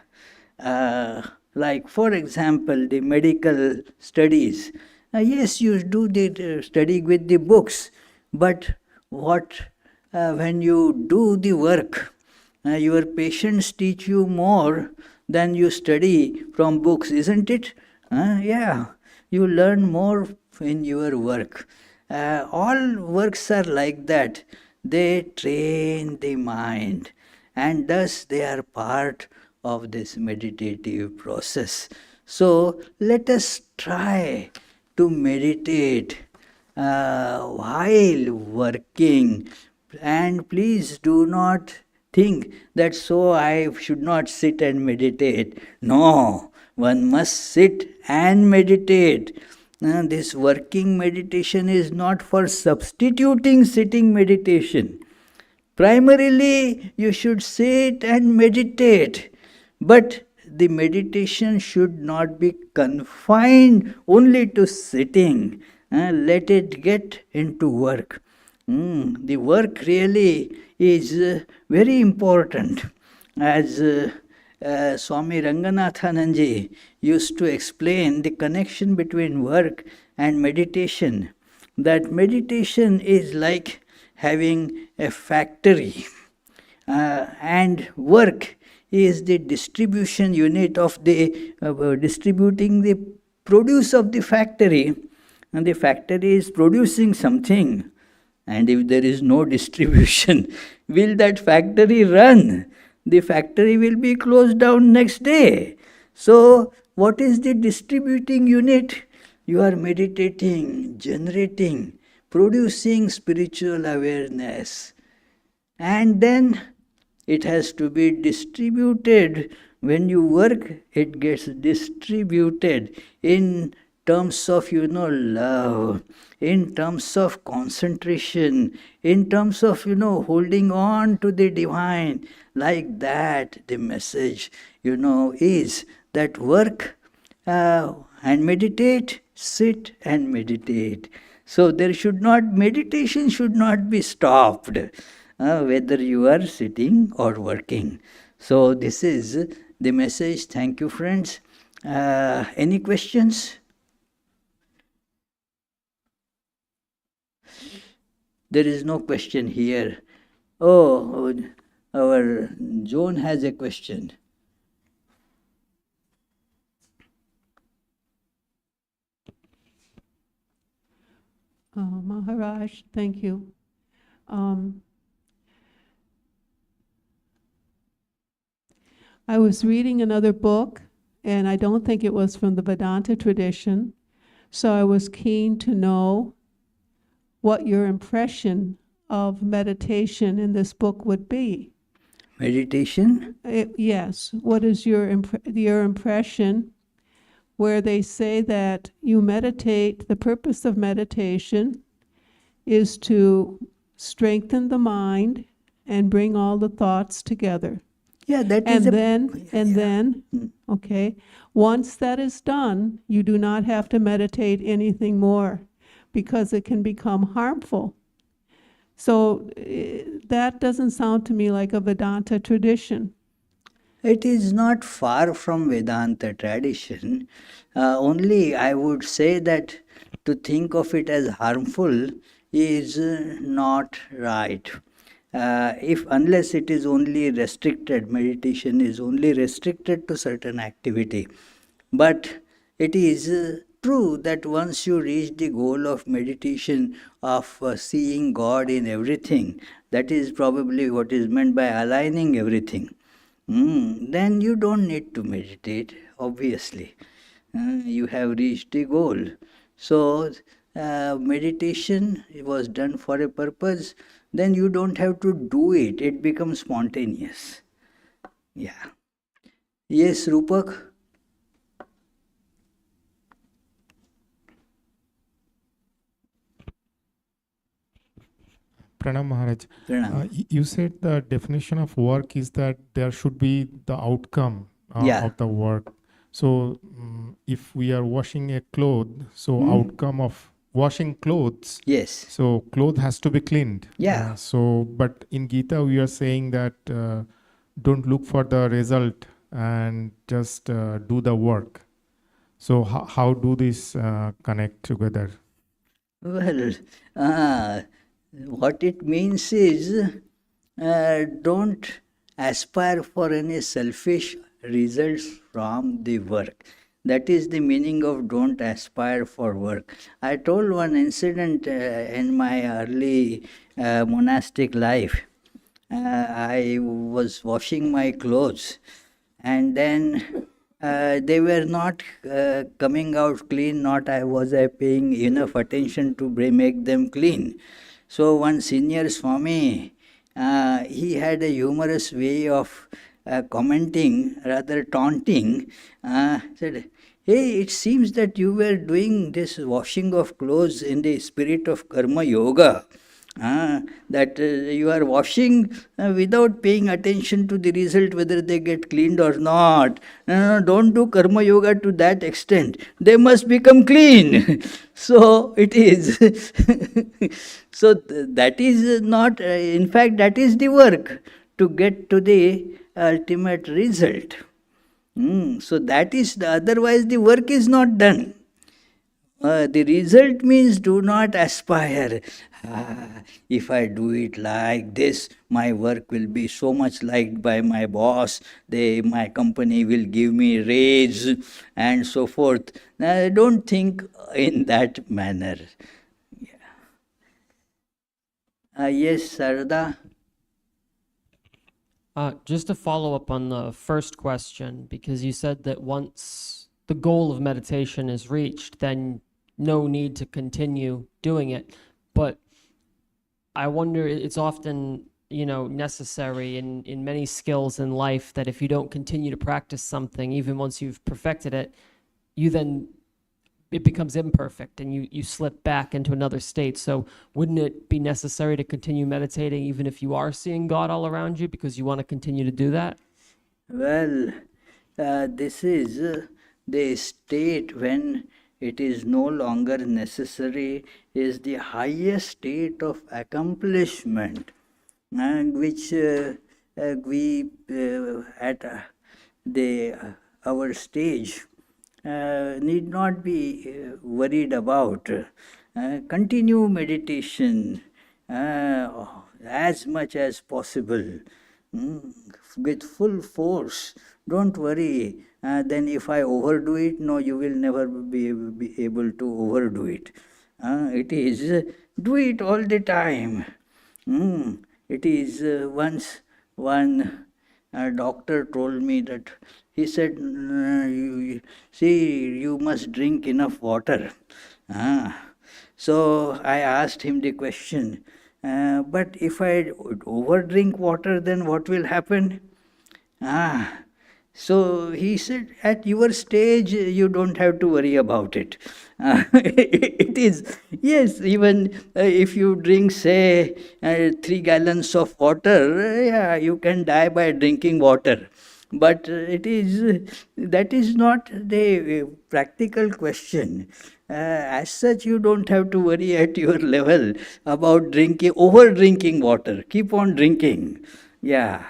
[SPEAKER 2] Like for example, the medical studies. Yes, you do the study with the books, but when you do the work, your patients teach you more than you study from books, isn't it? Yeah, you learn more in your work. All works are like that. They train the mind, and thus they are part of this meditative process. So let us try to meditate while working, and please do not think that so I should not sit and meditate. No, one must sit and meditate. This working meditation is not for substituting sitting meditation. Primarily, you should sit and meditate. But the meditation should not be confined only to sitting. Let it get into work. The work really is very important. As Swami Ranganathananji used to explain the connection between work and meditation, that meditation is like having a factory, and work is the distribution unit of the distributing the produce of the factory, and the factory is producing something, and if there is no distribution, will that factory run? The factory will be closed down next day. So what is the distributing unit? You are meditating, generating, producing spiritual awareness, and then it has to be distributed When you work, it gets distributed in terms of, love, in terms of concentration, in terms of, holding on to the divine. Like that, the message, is that work and meditate, sit and meditate. So meditation should not be stopped, whether you are sitting or working. So this is the message. Thank you, friends. Any questions? There is no question here. Oh, our Joan has a question.
[SPEAKER 4] Maharaj, thank you. I was reading another book, and I don't think it was from the Vedanta tradition, so I was keen to know what your impression of meditation in this book would be.
[SPEAKER 2] Meditation?
[SPEAKER 4] Yes. What is your impression where they say that you meditate, the purpose of meditation is to strengthen the mind and bring all the thoughts together.
[SPEAKER 2] Yeah, that is
[SPEAKER 4] then, okay, once that is done, you do not have to meditate anything more because it can become harmful. So that doesn't sound to me like a Vedanta tradition.
[SPEAKER 2] It is not far from Vedanta tradition. Only I would say that to think of it as harmful is not right. Unless it is only restricted, meditation is only restricted to certain activity. But it is true that once you reach the goal of meditation, of seeing God in everything, that is probably what is meant by aligning everything. Then you don't need to meditate, obviously. You have reached the goal. So, meditation was done for a purpose, then you don't have to do it. It becomes spontaneous. Yeah. Yes, Rupak?
[SPEAKER 5] Pranam Maharaj.
[SPEAKER 2] Pranam.
[SPEAKER 5] You said the definition of work is that there should be the outcome of the work. So if we are washing a cloth, so outcome of washing clothes.
[SPEAKER 2] Yes.
[SPEAKER 5] So cloth has to be cleaned.
[SPEAKER 2] Yeah.
[SPEAKER 5] But in Gita we are saying that don't look for the result and just do the work. So how do these connect together?
[SPEAKER 2] Well, what it means is don't aspire for any selfish results from the work. That is the meaning of don't aspire for work. I told one incident in my early monastic life. I was washing my clothes, and then they were not coming out clean, not was I paying enough attention to make them clean. So one senior Swami, he had a humorous way of commenting, rather taunting, said, "Hey, it seems that you were doing this washing of clothes in the spirit of karma yoga. That you are washing without paying attention to the result, whether they get cleaned or not. No, don't do karma yoga to that extent. They must become clean." So it is. So that is not, in fact, that is the work to get to the ultimate result. So that is, otherwise the work is not done. The result means do not aspire. If I do it like this, my work will be so much liked by my boss, my company will give me raise and so forth. Don't think in that manner. Yes, Sarada?
[SPEAKER 6] Just to follow up on the first question, because you said that once the goal of meditation is reached, then no need to continue doing it. But I wonder, it's often necessary in many skills in life, that if you don't continue to practice something, even once you've perfected it, it becomes imperfect and you slip back into another state. So wouldn't it be necessary to continue meditating even if you are seeing God all around you, because you want to continue to do that?
[SPEAKER 2] Well, this is the state when it is no longer necessary, is the highest state of accomplishment, which we at our stage need not be worried about. Continue meditation as much as possible, with full force. Don't worry. Then if I overdo it, no, you will never be able to overdo it. It is do it all the time. It is once one doctor told me that, he said, see, you must drink enough water. So I asked him the question, but if I over drink water, then what will happen? So he said, at your stage, you don't have to worry about it. It is, yes, even if you drink, say, 3 gallons of water, yeah, you can die by drinking water. But that is not the practical question. As such, you don't have to worry at your level about over drinking water. Keep on drinking. Yeah.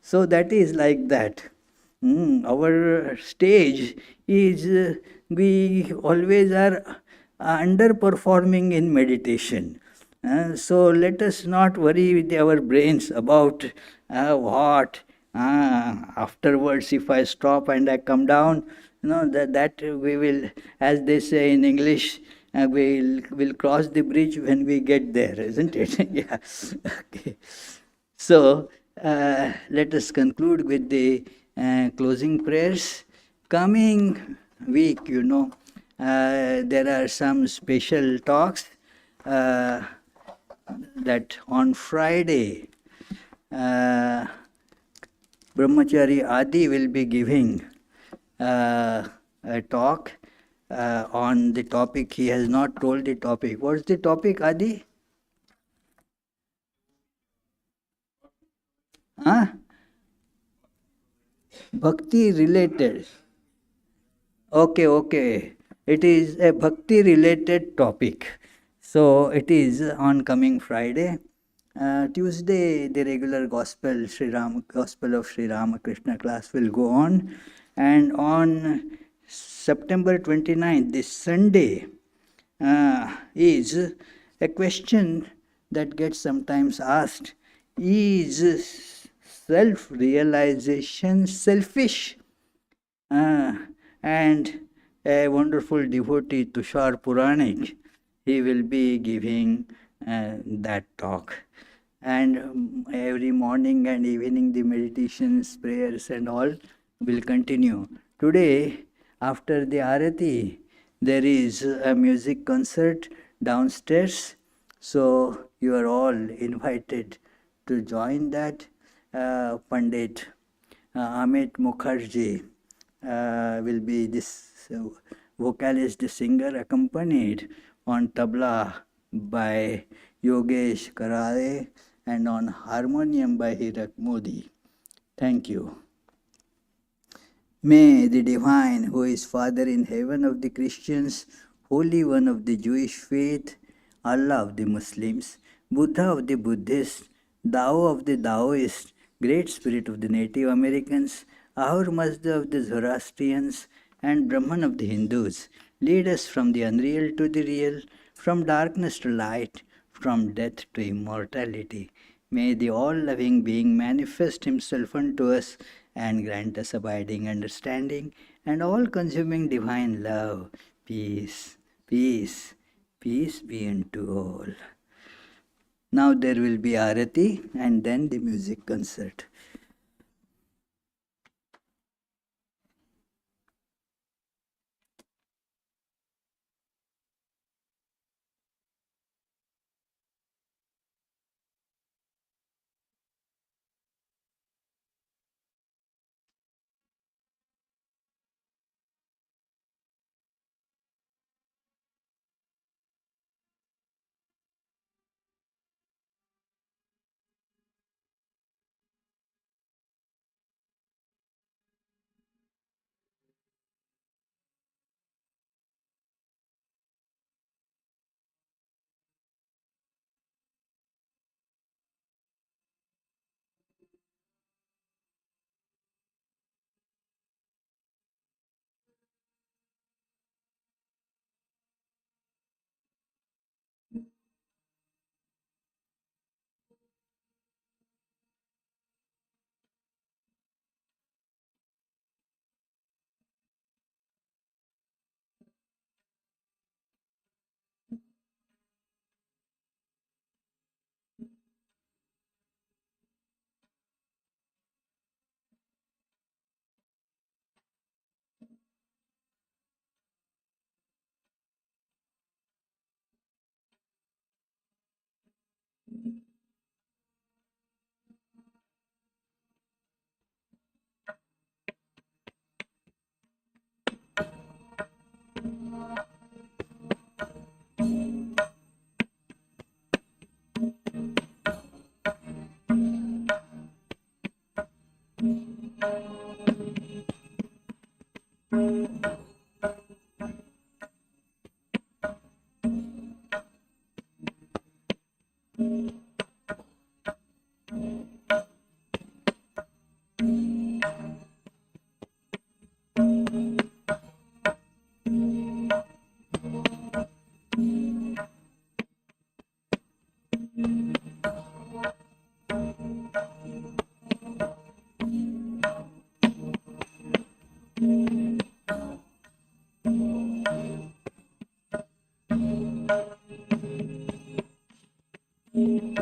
[SPEAKER 2] So that is like that. Our stage is, we always are underperforming in meditation. So let us not worry with our brains about what. Afterwards, if I stop and I come down, that we will, as they say in English, we'll cross the bridge when we get there, isn't it? Yeah. Okay. So let us conclude with the closing prayers. Coming week, there are some special talks that on Friday, Brahmachari Adi will be giving a talk on the topic. He has not told the topic. What's the topic, Adi? Huh? Bhakti related. Okay. It is a bhakti related topic. So it is on coming Friday. Tuesday, the regular gospel of Sri Ramakrishna class will go on. And on September 29th, this Sunday, is a question that gets sometimes asked: is self-realization selfish? And a wonderful devotee, Tushar Puranik, he will be giving that talk. And every morning and evening the meditations, prayers and all will continue. Today, after the Arati, there is a music concert downstairs. So you are all invited to join that. Pandit Amit Mukherjee will be this vocalist, the singer, accompanied on tabla by Yogesh Karare and on harmonium by Hirak Modi. Thank you. May the Divine, who is Father in heaven of the Christians, Holy One of the Jewish faith, Allah of the Muslims, Buddha of the Buddhists, Tao of the Taoists, Great Spirit of the Native Americans, Ahur Mazda of the Zoroastrians, and Brahman of the Hindus, lead us from the unreal to the real, from darkness to light, from death to immortality. May the all-loving being manifest himself unto us and grant us abiding understanding and all-consuming divine love. Peace, peace, peace be unto all. Now there will be Arati and then the music concert.
[SPEAKER 7] You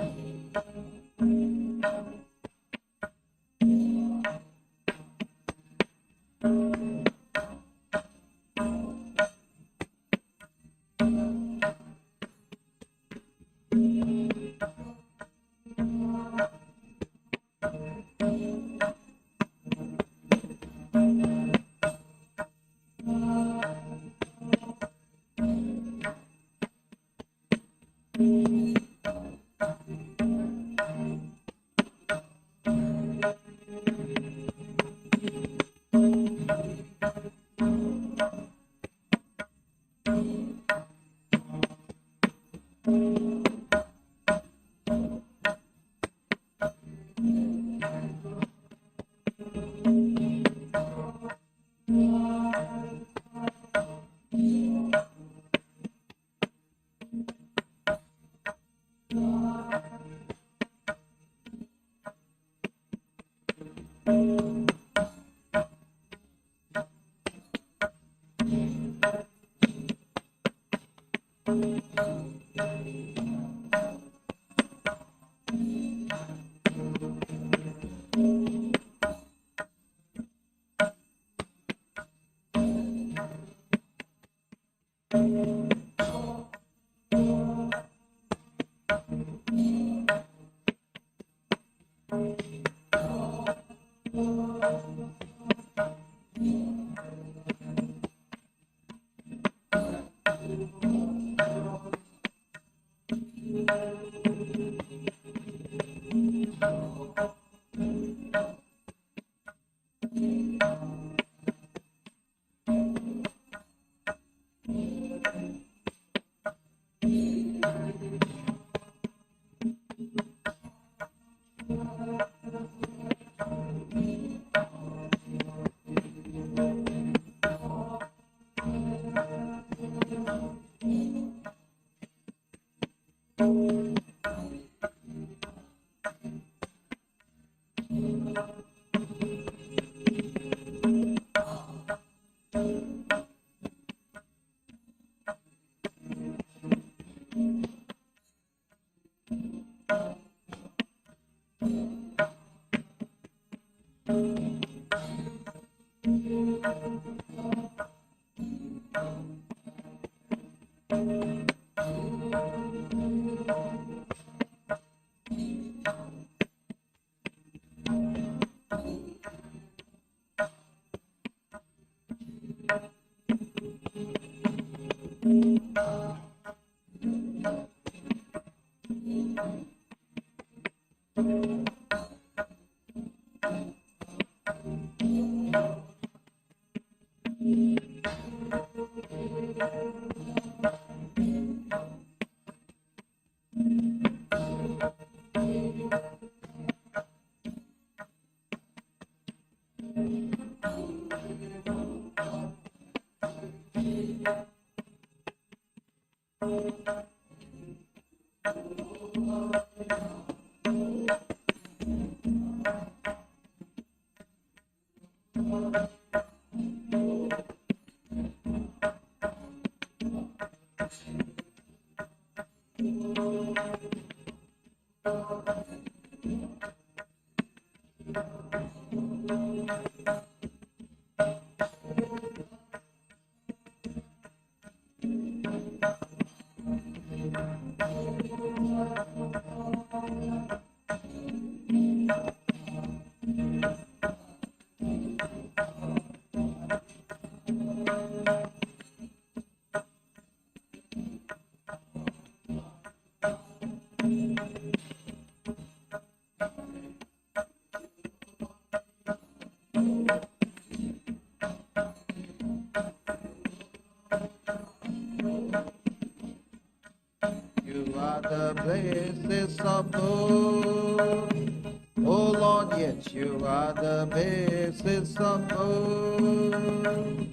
[SPEAKER 7] are the basis of good. Oh Lord, yes, you are the basis of good.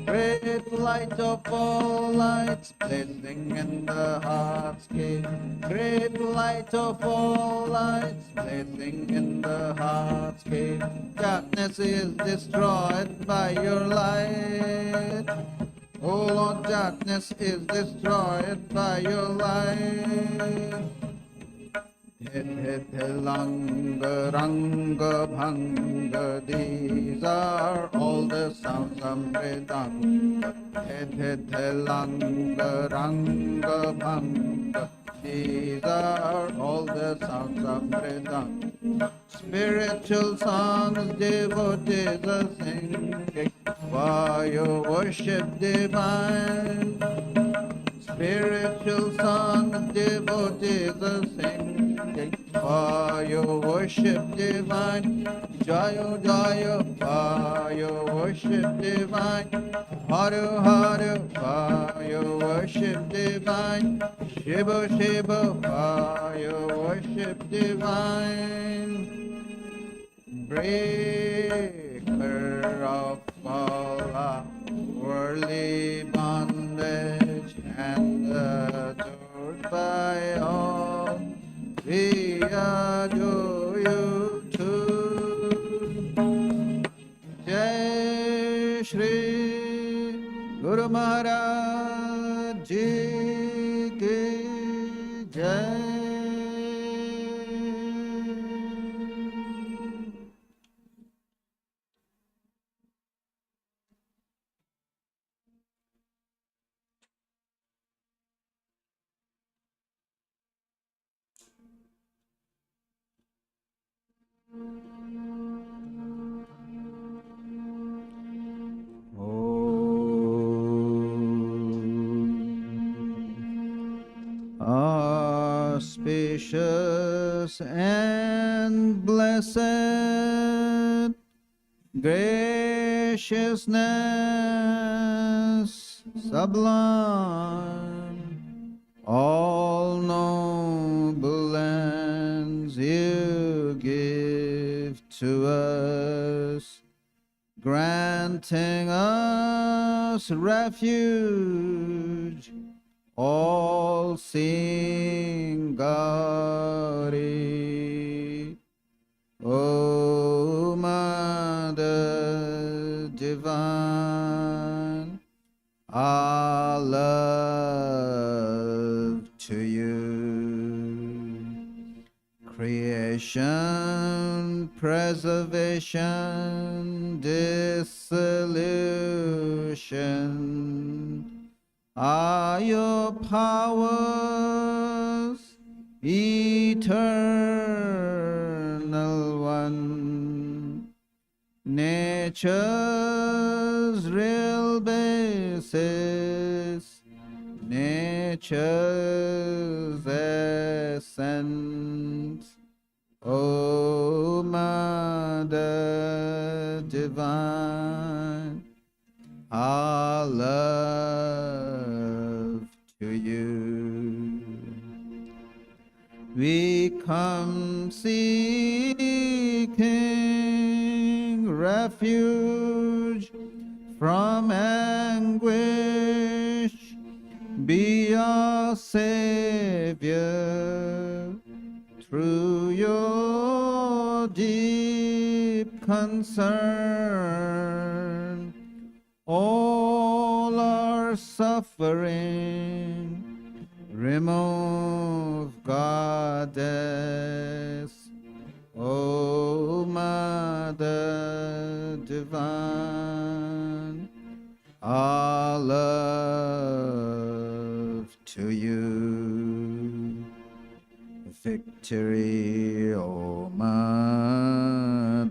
[SPEAKER 7] Great light of all lights, blazing in the heart's cave. Great light of all lights, blazing in the heart's cave. Darkness is destroyed by your light. Oh Lord, darkness is destroyed by your light. Langa Ranga Bhanga, these are all the sounds of Vedanta. Langa Ranga Bhanga, these are all the sounds of Vedanta. Spiritual songs devotees are singing while you worship divine. Spiritual songs devotees are singing while you worship divine. Jaya Jaya while you worship divine. Haru Haru while you worship divine. Shiva Shiva while you worship divine. Breaker of all worldly bondage and adored by all, we adore you too. Jai Shri Guru Maharaj Ji Ki Jai. Auspicious and blessed graciousness sublime, all noble ends you give to us, granting us refuge, all-seeing Gauri. O Mother Divine, our love to you. Creation, preservation, dissolution are your powers, eternal one. Nature's real basis, nature's essence. O Mother Divine, our love to you. We come seeking refuge from anguish. Be our Savior through your deep concern. All our suffering remove, Goddess. O Mother Divine, our love to you. Victory, O Mother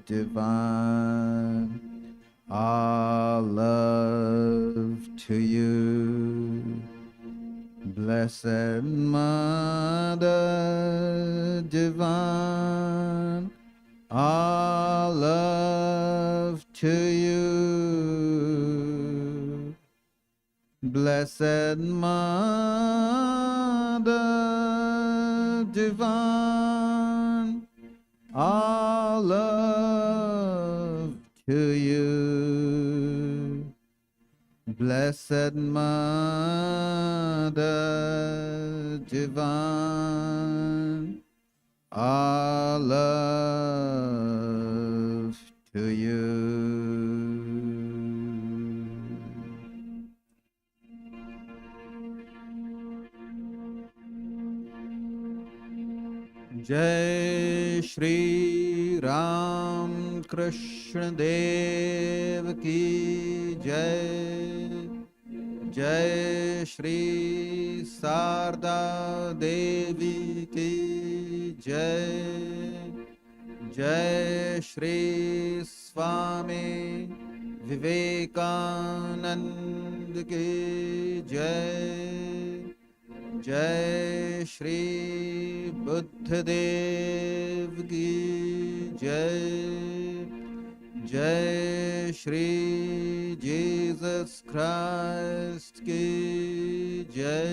[SPEAKER 7] Divine, our love to you. Blessed Mother Divine, our love to you. Blessed Mother Divine, our love to you. Blessed Mother Divine, our love to you. जय श्री राम कृष्ण देव की जय। जय श्री शारदा देवी की जय। जय श्री स्वामी विवेकानंद की जय। जय श्री बुद्धदेव की जय। जय श्री जीसस क्राइस्ट की जय।